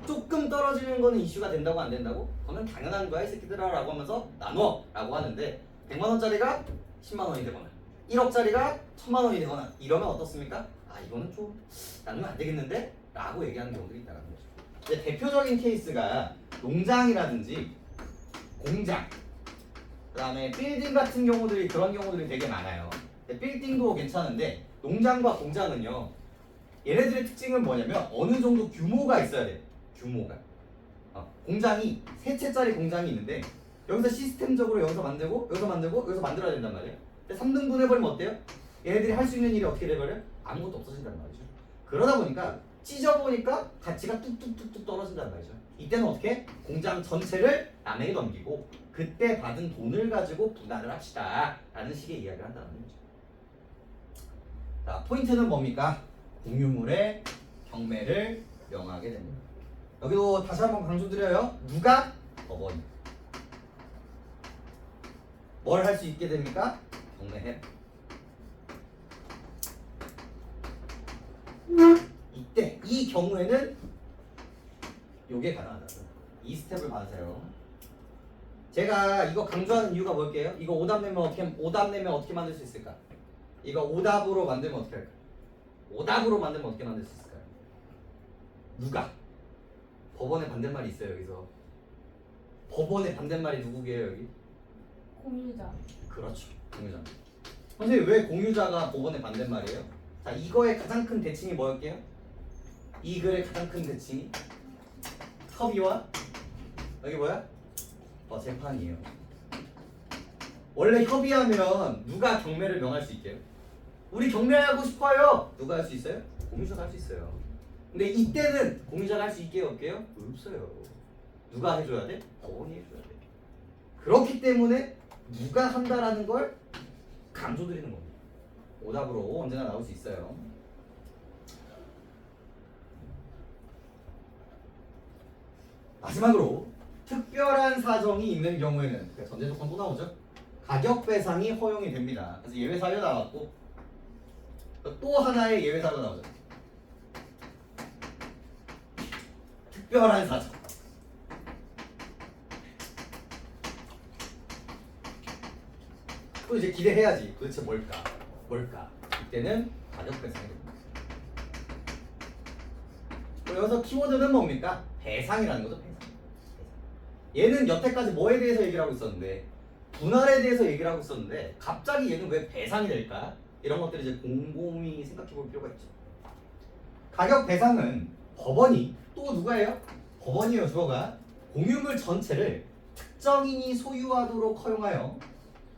[SPEAKER 4] 조금 떨어지는 거는 이슈가 된다고 안 된다고? 그거는 당연한 거야 이 새끼들아 라고 하면서 나눠 라고 하는데 100만 원짜리가 10만 원이 되거나 1억짜리가 1000만 원이 되거나 이러면 어떻습니까? 아 이거는 좀 나누면 안 되겠는데? 라고 얘기하는 경우들이 있다는 거죠. 이제 대표적인 케이스가 농장이라든지 공장 그 다음에 빌딩 같은 경우들이 그런 경우들이 되게 많아요. 빌딩도 괜찮은데 농장과 공장은요 얘네들의 특징은 뭐냐면 어느 정도 규모가 있어야 돼. 규모가 공장이 세 채짜리 공장이 있는데 여기서 시스템적으로 여기서 만들고 여기서 만들고 여기서 만들어야 된단 말이에요. 근데 3등분 해버리면 어때요? 얘네들이 할 수 있는 일이 어떻게 돼버려요? 아무것도 없어진단 말이죠. 그러다 보니까 찢어보니까 가치가 뚝뚝뚝뚝 떨어진단 말이죠. 이때는 어떻게? 공장 전체를 남에게 넘기고 그때 받은 돈을 가지고 분할을 합시다 라는 식의 이야기를 한다는 거죠. 자, 포인트는 뭡니까? 공유물의 경매를 명하게 됩니다. 여기도 다시 한번 강조드려요. 누가? 법원이. 뭘 할 수 있게 됩니까? 경매해. 이때 이 경우에는 요게 가능하다. 이 스텝을 받으세요. 제가 이거 강조하는 이유가 뭘게요? 이거 오답 내면 어떻게 만들 수 있을까? 이거 오답으로 만들면 어떻게 할까? 오답으로 만들면 어떻게 만들 수 있을까요? 누가? 법원의 반대말이 있어요 여기서. 법원의 반대말이 누구게요 여기?
[SPEAKER 1] 공유자.
[SPEAKER 4] 그렇죠. 공유자. 선생님 왜 공유자가 법원의 반대말이에요? 자 이거의 가장 큰 대칭이 뭐였게요? 이 글의 가장 큰 대칭이 협의와 여기 뭐야? 재판이에요. 원래 협의하면 누가 경매를 명할 수 있게요? 우리 경매하고 싶어요. 누가 할 수 있어요? 공유자가 할 수 있어요. 근데 이때는 공유자가 할 수 있게요 없게요? 없어요. 누가 해줘야 돼? 법원이 해줘야 돼. 그렇기 때문에 누가 한다라는 걸 강조드리는 겁니다. 오답으로 언제나 나올 수 있어요. 마지막으로 특별한 사정이 있는 경우에는 그러니까 전제 조건 또 나오죠. 가격 배상이 허용이 됩니다. 그래서 예외 사유 나왔고 또 하나의 예외 사유가 나오죠. 특별한 사정. 또 이제 기대해야지. 도대체 뭘까? 이때는 가격 배상이 됩니다. 여기서 키워드는 뭡니까? 배상이라는 거죠. 배상. 얘는 여태까지 뭐에 대해서 얘기를 하고 있었는데 분할에 대해서 얘기를 하고 있었는데 갑자기 얘는 왜 배상이 될까? 이런 것들을 이제 곰곰이 생각해 볼 필요가 있죠. 가격 배상은 법원이 또 누가예요? 법원이에요. 주어가 공유물 전체를 특정인이 소유하도록 허용하여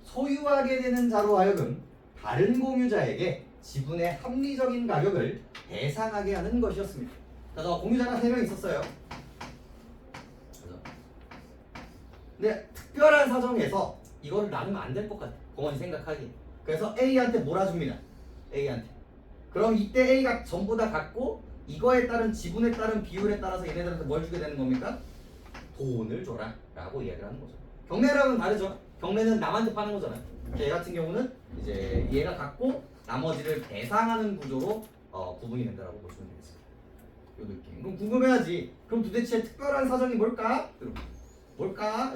[SPEAKER 4] 소유하게 되는 자로 하여금 다른 공유자에게 지분의 합리적인 가격을 배상하게 하는 것이었습니다. 그래서 공유자가 3명 있었어요. 그래서 근데 특별한 사정에서 이거를 나누면 안 될 것 같아. 공원이 생각하기. 그래서 A한테 몰아줍니다. A한테. 그럼 이때 A가 전부 다 같고 이거에 따른 지분에 따른 비율에 따라서 얘네들한테 뭘 주게 되는 겁니까? 돈을 줘라 라고 이야기를 하는 거죠. 경매랑은 다르죠. 경매는 남한테 파는 거잖아요. 얘 같은 경우는 이제 얘가 갖고 나머지를 배상하는 구조로 구분이 된다라고 보시면 되겠습니다. 요 느낌. 그럼 궁금해하지. 그럼 도대체 특별한 사정이 뭘까? 뭘까?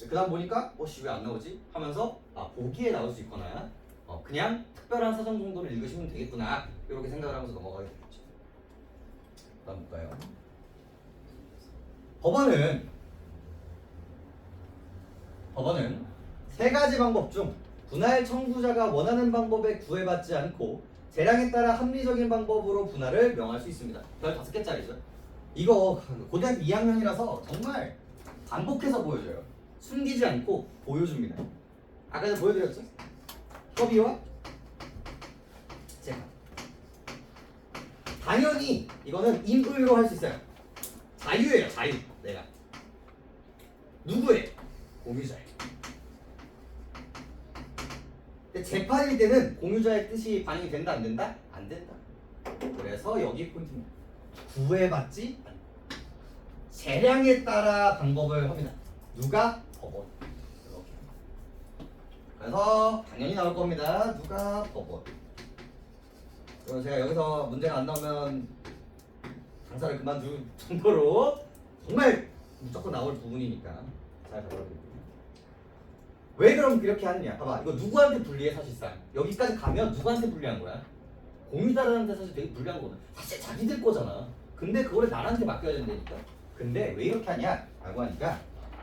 [SPEAKER 4] 그 다음 보니까 씨 왜 안 나오지? 하면서 보기에 나올 수 있거나 그냥 특별한 사정 정도를 읽으시면 되겠구나 이렇게 생각을 하면서 넘어가게 되겠죠. 다음 볼까요? 법원은 세 가지 방법 중 분할 청구자가 원하는 방법에 구애받지 않고 재량에 따라 합리적인 방법으로 분할을 명할 수 있습니다. 별 5개짜리죠. 이거 고등학교 2학년이라서 정말 반복해서 보여줘요. 숨기지 않고 보여줍니다. 아까 전에 보여드렸죠? 협의와 재판. 당연히 이거는 인부유로 할 수 있어요. 자유예요, 자유. 내가 누구의? 공유자의. 근데 재판일 때는 공유자의 뜻이 반영이 된다, 안 된다? 안 된다. 그래서 여기 포인트입니다. 구애받지 않고 재량에 따라 방법을 합니다. 누가? 법원. 이렇게. 그래서 당연히 나올 겁니다. 누가? 법원. 그리고 제가 여기서 문제가 안 나오면 강사를 그만둘 정도로 정말 무조건 나올 부분이니까 잘 받아들이고. 왜 그럼 그렇게 하느냐? 봐봐, 이거 누구한테 불리해 사실상? 여기까지 가면 누구한테 불리한 거야? 공유자들한테 사실 되게 불리한 거거든. 사실 자기들 거잖아. 근데 그거를 나한테 맡겨야 된다니까. 근데 왜 이렇게 하냐? 라고 하니까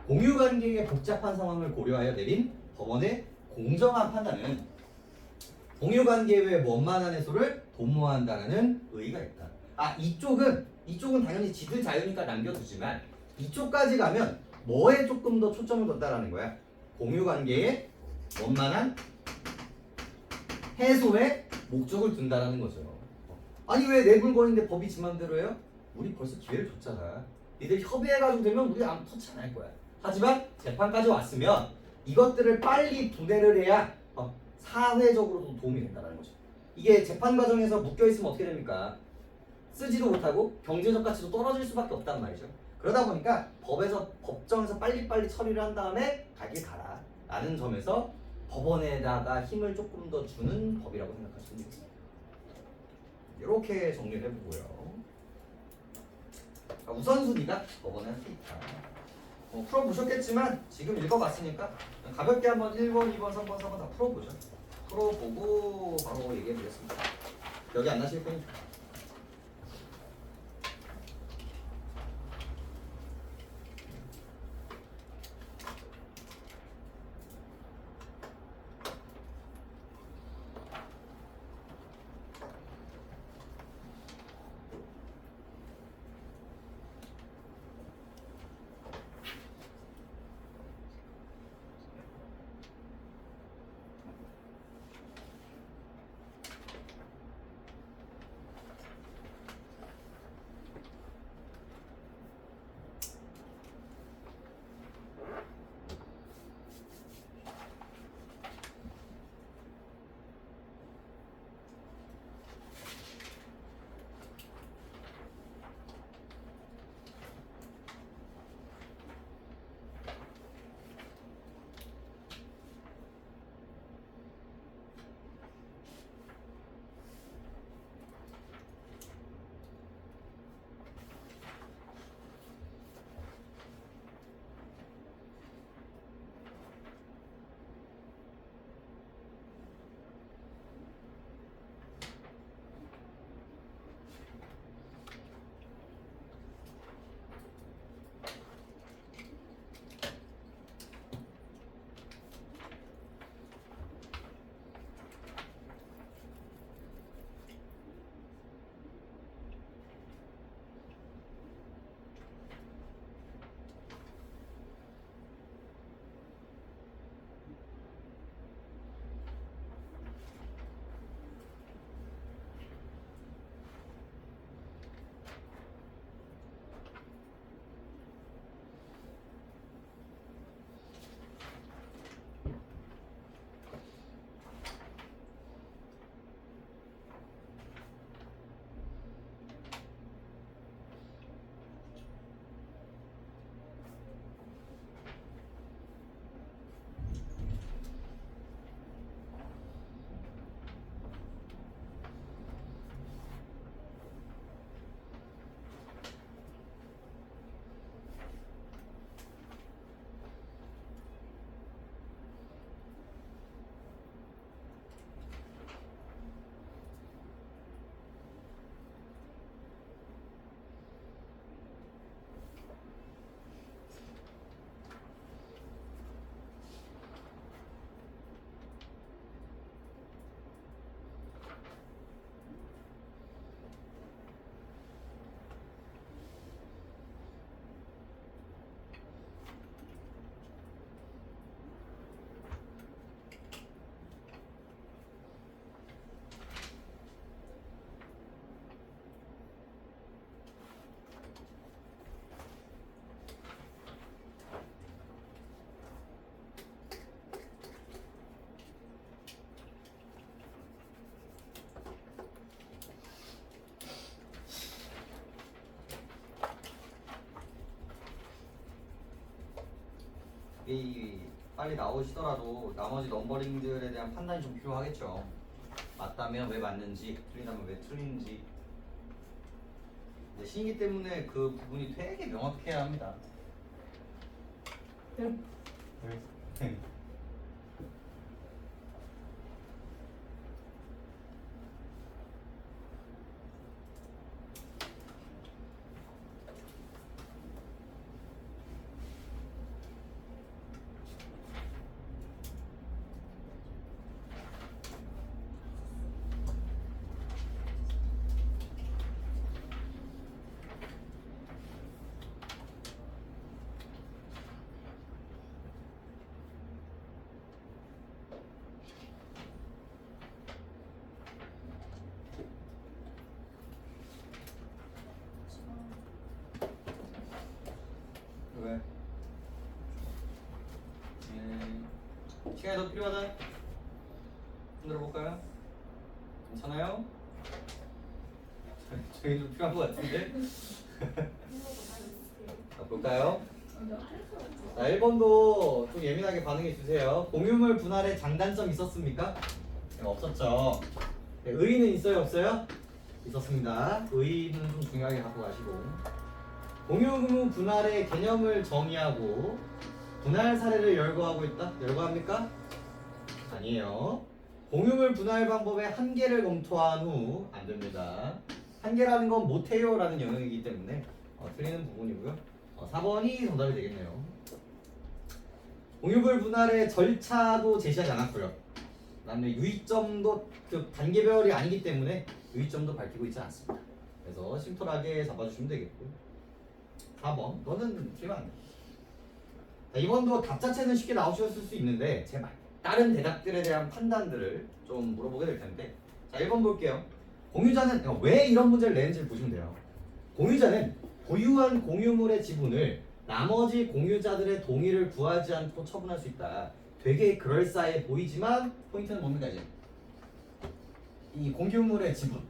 [SPEAKER 4] 공유관계의 복잡한 상황을 고려하여 내린 법원의 공정한 판단은 공유관계의 원만한 해소를 도모한다는 의의가 있다. 이쪽은 당연히 지들 자유니까 남겨두지만 이쪽까지 가면 뭐에 조금 더 초점을 뒀다라는 거야. 공유관계의 원만한 해소에 목적을 둔다라는 거죠. 아니 왜 내 물건인데 법이 지 맘대로 해요? 우리 벌써 기회를 줬잖아. 니들 협의해가지고 되면 우리 아무 터치 안 할 거야. 하지만 재판까지 왔으면 이것들을 빨리 분해를 해야 사회적으로도 도움이 된다는 거죠. 이게 재판 과정에서 묶여있으면 어떻게 됩니까? 쓰지도 못하고 경제적 가치도 떨어질 수밖에 없단 말이죠. 그러다 보니까 법정에서 빨리빨리 처리를 한 다음에 가길 가라 라는 점에서 법원에다가 힘을 조금 더 주는 법이라고 생각하시면 되겠습니다. 이렇게 정리를 해보고요. 우선순위가 법원한테 있다. 풀어보셨겠지만 지금 읽어봤으니까 가볍게 한번 1번, 2번, 3번, 4번 다 풀어보죠. 풀어보고 바로 얘기해보겠습니다. 여기 안 나실 거니까. 이 빨리 나오시더라도 나머지 넘버링들에 대한 판단이 좀 필요하겠죠. 맞다면 왜 맞는지, 틀린다면 왜 틀린지. 근데 신이기 때문에 그 부분이 되게 명확해야 합니다. 네. 왜? 시간이 더 필요하다? 흔들어 볼까요? 괜찮아요? 저희 좀 필요한 것 같은데? 자, 볼까요? 자, 1번도 좀 예민하게 반응해 주세요. 공유물 분할에 장단점 있었습니까? 네, 없었죠. 네, 의의는 있어요, 없어요? 있었습니다. 의의는 좀 중요하게 갖고 가시고. 공유물 분할의 개념을 정의하고 분할 사례를 열거하고 있다? 열거합니까? 아니에요. 공유물 분할 방법의 한계를 검토한 후 안 됩니다. 한계라는 건 못해요 라는 영역이기 때문에 틀리는 부분이고요. 4번이 정답이 되겠네요. 공유물 분할의 절차도 제시하지 않았고요. 그 다음에 유의점도 그 단계별이 아니기 때문에 유의점도 밝히고 있지 않습니다. 그래서 심플하게 잡아주시면 되겠고요. 4번 너는 틀리면 안 돼. 자, 이번도 답 자체는 쉽게 나오셨을 수 있는데 제발 다른 대답들에 대한 판단들을 좀 물어보게 될 텐데, 자 1번 볼게요. 공유자는 왜 이런 문제를 내는지를 보시면 돼요. 공유자는 보유한 공유물의 지분을 나머지 공유자들의 동의를 구하지 않고 처분할 수 있다. 되게 그럴싸해 보이지만 포인트는 뭡니까 이제? 이 공유물의 지분.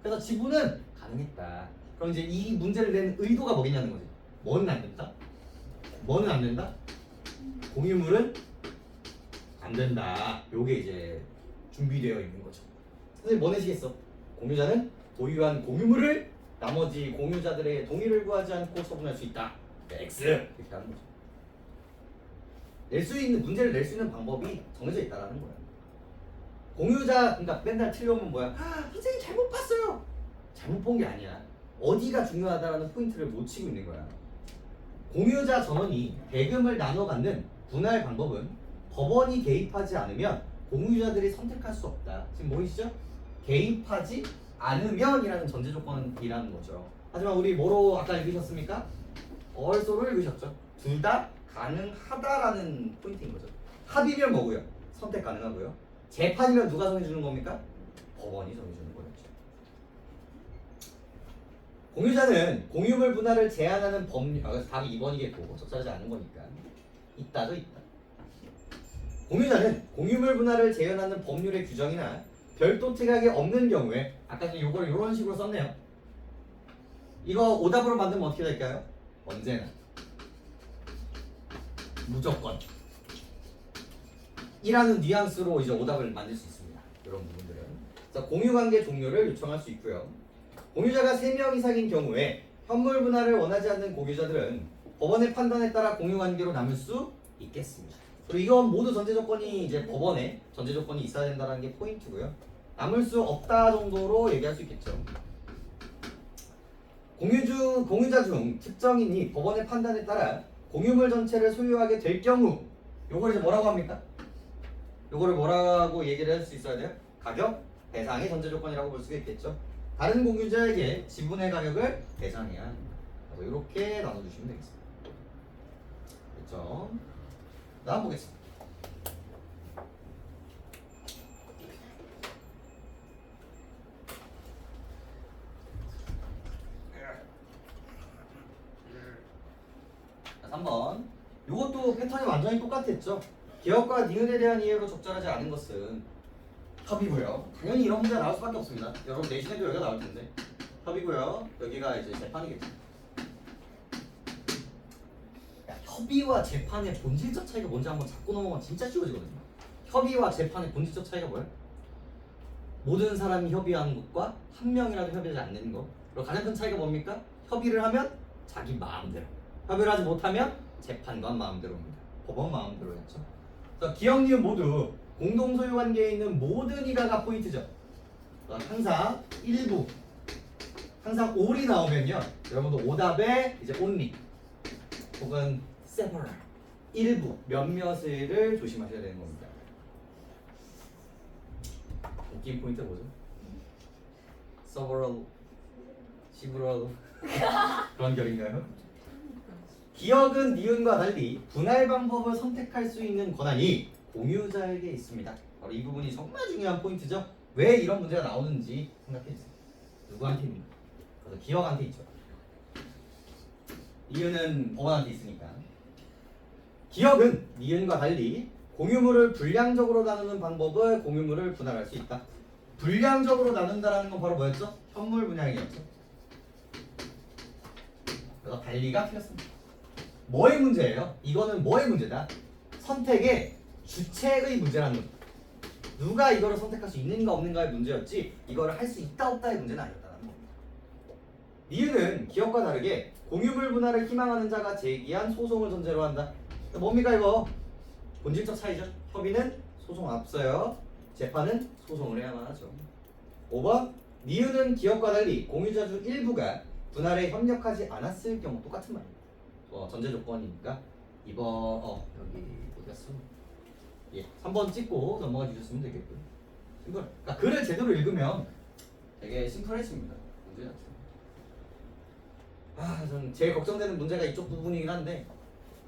[SPEAKER 4] 그래서 지분은 가능했다. 그럼 이제 이 문제를 낸 의도가 뭐겠냐는 거지. 뭐는 안 된다? 뭐는 안 된다? 공유물은 안 된다. 요게 이제 준비되어 있는 거죠. 선생님 뭐 내시겠어? 공유자는 보유한 공유물을 나머지 공유자들의 동의를 구하지 않고 처분할 수 있다. X 이렇게 하는 거죠. 낼 수 있는 문제를 낼 수 있는 방법이 정해져 있다라는 거예요. 공유자 그러니까 맨날 틀려오면 뭐야? 선생님 잘못 봤어요. 잘못 본 게 아니야. 어디가 중요하다라는 포인트를 놓치고 있는 거야. 공유자 전원이 대금을 나눠 갖는 분할 방법은 법원이 개입하지 않으면 공유자들이 선택할 수 없다. 지금 뭐이시죠? 개입하지 않으면이라는 전제 조건이라는 거죠. 하지만 우리 뭐로 아까 읽으셨습니까? 얼소를 읽으셨죠. 둘 다 가능하다라는 포인트인 거죠. 합의면 뭐고요? 선택 가능하고요. 재판이면 누가 정해주는 겁니까? 법원이 정해주는 거였죠. 공유자는 공유물 분할을 제한하는 법률, 그래서 답이 2번이겠고 적절하지 않은 거니까 있다죠, 있다. 공유자는 공유물 분할을 제한하는 법률의 규정이나 별도 특약이 없는 경우에 아까 전에 요걸 이런 식으로 썼네요. 이거 오답으로 만들면 어떻게 될까요? 언제나 무조건 이라는 뉘앙스로 이제 오답을 만들 수 있습니다. 이런 부분들은. 자, 공유관계 종료를 요청할 수 있고요. 공유자가 3명 이상인 경우에 현물 분할을 원하지 않는 공유자들은 법원의 판단에 따라 공유관계로 남을 수 있겠습니다. 그리고 이건 모두 전제 조건이 이제 법원에 전제 조건이 있어야 된다는 게 포인트고요. 남을 수 없다 정도로 얘기할 수 있겠죠. 공유자 중 특정인이 법원의 판단에 따라 공유물 전체를 소유하게 될 경우, 요걸 이제 뭐라고 합니까? 요거를 뭐라고 얘기를 할 수 있어야 돼요? 가격 배상의 전제 조건이라고 볼 수가 있겠죠. 다른 공유자에게 지분의 가격을 배상해야 합니다. 그래서 이렇게 나눠주시면 되겠습니다. 됐죠? 다음 보겠습니다. 자, 3번. 이것도 패턴이 완전히 똑같았죠. 기업과 니은에 대한 이해로 적절하지 않은 것은 합이고요. 당연히 이런 문제가 나올 수밖에 없습니다. 여러분 내신에도 여기가 나올 텐데 합이고요. 여기가 이제 재판이겠죠. 협의와 재판의 본질적 차이가 뭔지 한번 잡고 넘어가면 진짜 쉬워지거든요. 협의와 재판의 본질적 차이가 뭐야? 모든 사람이 협의하는 것과 한 명이라도 협의하지 않는 것. 그리고 가장 큰 차이가 뭡니까? 협의를 하면 자기 마음대로, 협의를 하지 못하면 재판관 마음대로입니다. 법원 마음대로였죠. 그래서 기억, 니은 모두 공동 소유 관계에 있는 모든 이가가 포인트죠. 항상 일부, 항상 all이 나오면요, 여러분도 오답에 이제 only 혹은 several, 일부, 몇몇을 조심하셔야 되는 겁니다. 웃긴 포인트가 뭐죠? several, several 그런 결인가요? 기억은 니은과 달리 분할 방법을 선택할 수 있는 권한이 공유자에게 있습니다. 바로 이 부분이 정말 중요한 포인트죠. 왜 이런 문제가 나오는지 생각해주세요. 누구한테 있는? 그래서 기억한테 있죠. 니은은 법원한테 있으니까. 기억은 니은과 달리 공유물을 불량적으로 나누는 방법을 공유물을 분할할 수 있다. 불량적으로 나눈다라는 건 바로 뭐였죠? 현물 분양이었죠. 그래서 달리가 틀렸습니다. 뭐의 문제예요? 이거는 뭐의 문제다? 선택의 주체의 문제라는 거죠. 누가 이거를 선택할 수 있는가 없는가의 문제였지 이거를 할 수 있다 없다의 문제는 아니었다는 겁니다. 니은은 기억과 다르게 공유물 분할을 희망하는 자가 제기한 소송을 전제로 한다. 뭡니까 이거? 본질적 차이죠. 협의는 소송 앞서요. 재판은 소송을 해야만 하죠. 5번 니은은 기억과 달리 공유자 중 일부가 분할에 협력하지 않았을 경우 똑같은 말입니다. 전제 조건이니까 2번 여기 어디 갔어? 예, 3번 찍고 넘어가 주셨으면 되겠고요. 심플. 그러니까 글을 제대로 읽으면 되게 심플해집니다. 문제 자체가. 저는 제일 걱정되는 문제가 이쪽 부분이긴 한데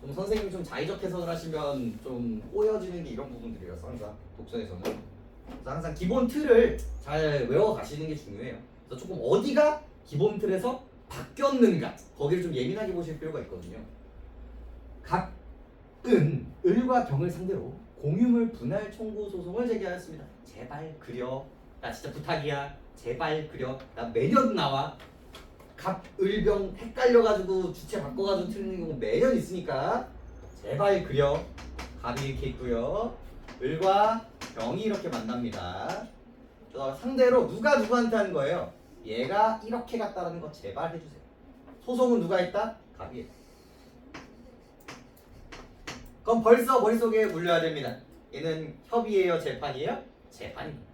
[SPEAKER 4] 좀 선생님 좀 자의적 해석을 하시면 좀 꼬여지는 게 이런 부분들이라서 항상 독서에서는 그래서 항상 기본 틀을 잘 외워 가시는 게 중요해요. 그래서 조금 어디가 기본 틀에서 바뀌었는가 거기를 좀 예민하게 보실 필요가 있거든요. 갑은 을과 경을 상대로 공유물 분할 청구 소송을 제기하였습니다. 제발 그려. 나 진짜 부탁이야. 제발 그려. 나 매년 나와. 갑, 을, 병 헷갈려가지고 주체 바꿔가지고 틀리는 경우 매년 있으니까 제발 그려. 갑이 이렇게 있고요. 을과 병이 이렇게 만납니다. 그래서 상대로 누가 누구한테 하는 거예요? 얘가 이렇게 갔다라는 거 제발 해주세요. 소송은 누가 했다? 갑이 했다. 그럼 벌써 머릿속에 물려야 됩니다. 얘는 협의예요? 재판이에요? 재판입니다.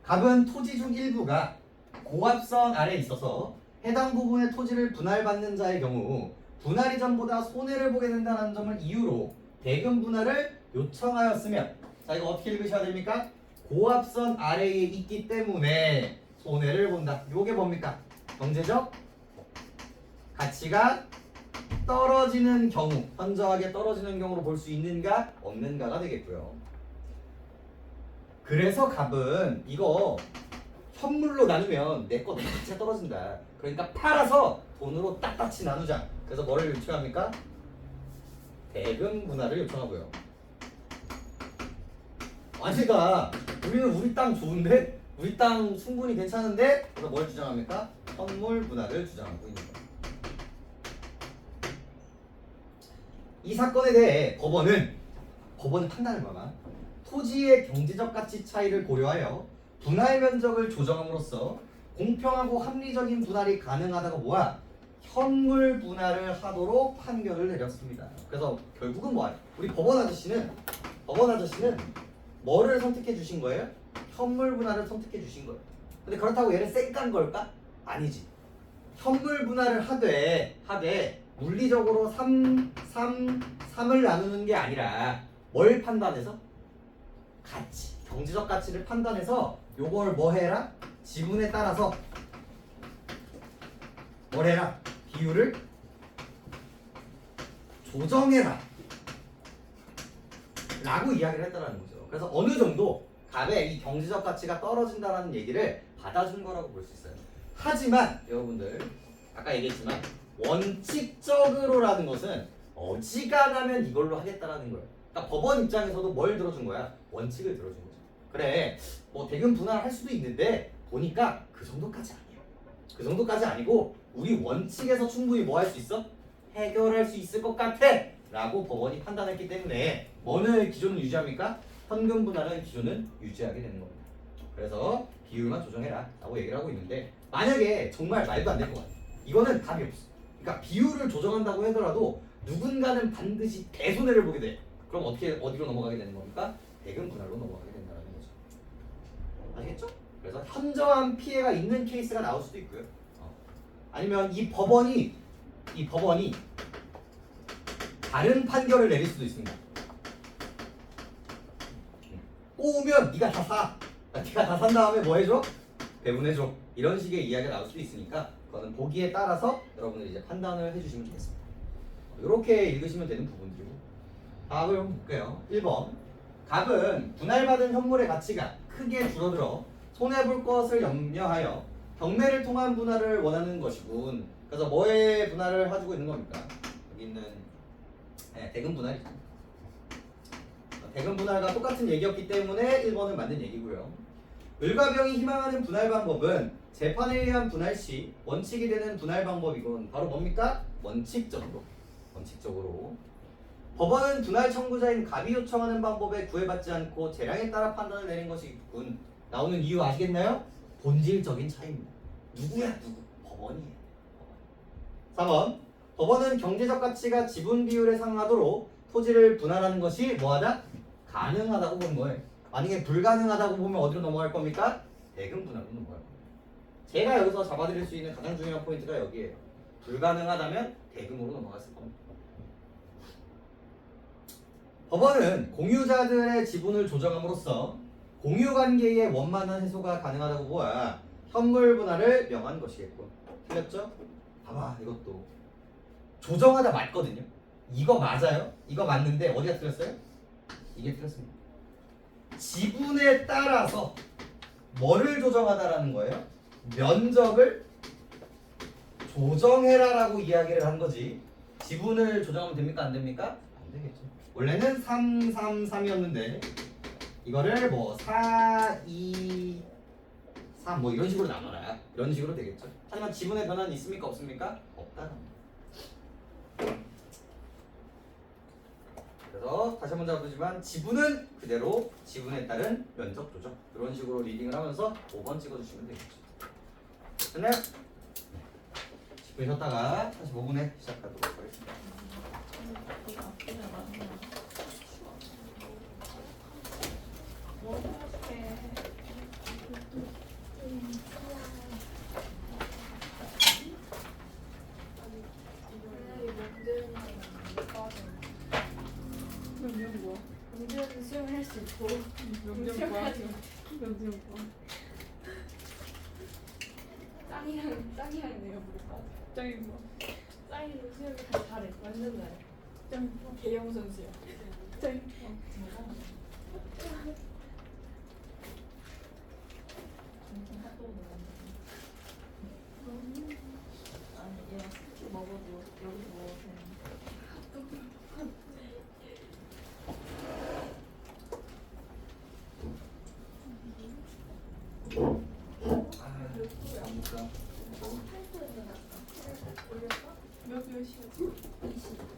[SPEAKER 4] 갑은 토지 중 일부가 고압선 아래에 있어서 해당 부분의 토지를 분할받는 자의 경우 분할 이전보다 손해를 보게 된다는 점을 이유로 대금 분할을 요청하였으며 자 이거 어떻게 읽으셔야 됩니까? 고압선 아래에 있기 때문에 손해를 본다. 요게 뭡니까? 경제적 가치가 떨어지는 경우, 현저하게 떨어지는 경우로 볼 수 있는가 없는가가 되겠고요. 그래서 갑은 이거 현물로 나누면 내 거 가치가 떨어진다. 그러니까 팔아서 돈으로 딱딱치 나누자. 그래서 뭐를 요청합니까? 대금 분할을 요청하고요. 아니가 우리는 우리 땅 좋은데? 우리 땅 충분히 괜찮은데? 그래서 뭘 주장합니까? 현물 분할을 주장하고 있는 거예요. 이 사건에 대해 법원은 판단을 봐봐. 토지의 경제적 가치 차이를 고려하여 분할 면적을 조정함으로써 공평하고 합리적인 분할이 가능하다고 보아 현물 분할을 하도록 판결을 내렸습니다. 그래서 결국은 뭐야? 우리 법원 아저씨는 뭐를 선택해 주신 거예요? 현물 분할을 선택해 주신 거예요. 근데 그렇다고 얘를 쌩깐 걸까? 아니지. 현물 분할을 하되 물리적으로 3을 나누는 게 아니라 뭘 판단해서? 가치, 경제적 가치를 판단해서 요걸 뭐 해라? 지분에 따라서 뭘 해라? 비율을 조정해라 라고 이야기를 했다는 거죠. 그래서 어느 정도 갑의 이 경제적 가치가 떨어진다는 얘기를 받아준 거라고 볼 수 있어요. 하지만 여러분들 아까 얘기했지만 원칙적으로라는 것은 어지간하면 이걸로 하겠다라는 거예요. 그러니까 법원 입장에서도 뭘 들어준 거야? 원칙을 들어준 거죠. 그래 뭐 대금 분할할 수도 있는데 보니까 그 정도까지 아니에요. 그 정도까지 아니고 우리 원칙에서 충분히 뭐 할 수 있어? 해결할 수 있을 것 같아 라고 법원이 판단했기 때문에 뭐는 기존은 유지합니까? 현금 분할은 기존은 유지하게 되는 겁니다. 그래서 비율만 조정해라 라고 얘기를 하고 있는데 만약에 정말 말도 안 될 것 같아. 이거는 답이 없어. 그러니까 비율을 조정한다고 하더라도 누군가는 반드시 대손해를 보게 돼. 그럼 어디로 넘어가게 되는 겁니까? 대금 분할로 넘어가게 된다는 거죠. 아시겠죠? 그래서 현저한 피해가 있는 케이스가 나올 수도 있고요. 아니면 이 법원이 다른 판결을 내릴 수도 있습니다. 꼬우면 네가 다 사. 네가 다 산 다음에 뭐 해줘? 배분해줘. 이런 식의 이야기가 나올 수도 있으니까 그거는 보기에 따라서 여러분들 이제 판단을 해주시면 되겠습니다. 이렇게 읽으시면 되는 부분들이고 답을 한번 볼게요. 1번 갑은 분할받은 현물의 가치가 크게 줄어들어 손해볼 것을 염려하여 경매를 통한 분할을 원하는 것이군. 그래서 뭐의 분할을 가지고 있는 겁니까? 여기 있는 대금 분할이죠. 대금 분할과 똑같은 얘기였기 때문에 1번은 맞는 얘기고요. 을과 병이 희망하는 분할 방법은 재판에 의한 분할 시 원칙이 되는 분할 방법이군. 바로 뭡니까? 원칙적으로. 법원은 분할 청구자인 갑이 요청하는 방법에 구애받지 않고 재량에 따라 판단을 내린 것이군. 나오는 이유 아시겠나요? 본질적인 차이입니다. 누구야 누구? 법원이에요. 4번 법원은 경제적 가치가 지분 비율에 상하도록 토지를 분할하는 것이 뭐하다? 가능하다고 보는 거예요. 만약에 불가능하다고 보면 어디로 넘어갈 겁니까? 대금 분할로 넘어갈 겁니다. 제가 여기서 잡아드릴 수 있는 가장 중요한 포인트가 여기에요. 불가능하다면 대금으로 넘어갔을 겁니다. 법원은 공유자들의 지분을 조정함으로써 공유관계의 원만한 해소가 가능하다고 보아 현물 분할을 명한 것이겠군. 틀렸죠? 봐봐 이것도 조정하다 맞거든요. 이거 맞아요? 이거 맞는데 어디가 틀렸어요? 이게 틀렸습니다. 지분에 따라서 뭐를 조정하다라는 거예요? 면적을 조정해라라고 이야기를 한 거지. 지분을 조정하면 됩니까? 안 됩니까? 안 되겠죠. 원래는 333이었는데 이거를 뭐 4, 2, 3 뭐 이런 식으로 나눠라. 이런 식으로 되겠죠. 하지만 지분의 변화는 있습니까? 없습니까? 없다. 그래서 다시 한번 잡아보지만 지분은 그대로 지분에 따른 면적 조정 이런 식으로 리딩을 하면서 5번 찍어주시면 되겠죠. 됐나요? 10분 쉬었다가 45분에 시작하도록 하겠습니다.
[SPEAKER 1] 문제는 수용할 수 있고 짱이랑네요 물어봐.
[SPEAKER 3] 짱이 뭐?
[SPEAKER 1] 짱이도 수영이 다 잘해. 완전 잘해. 짱 개영 선수야.
[SPEAKER 3] 짱.
[SPEAKER 2] 아니 얘가 스프 먹어도 여기서 먹어도 되는데.
[SPEAKER 3] 몇 시였지? 20.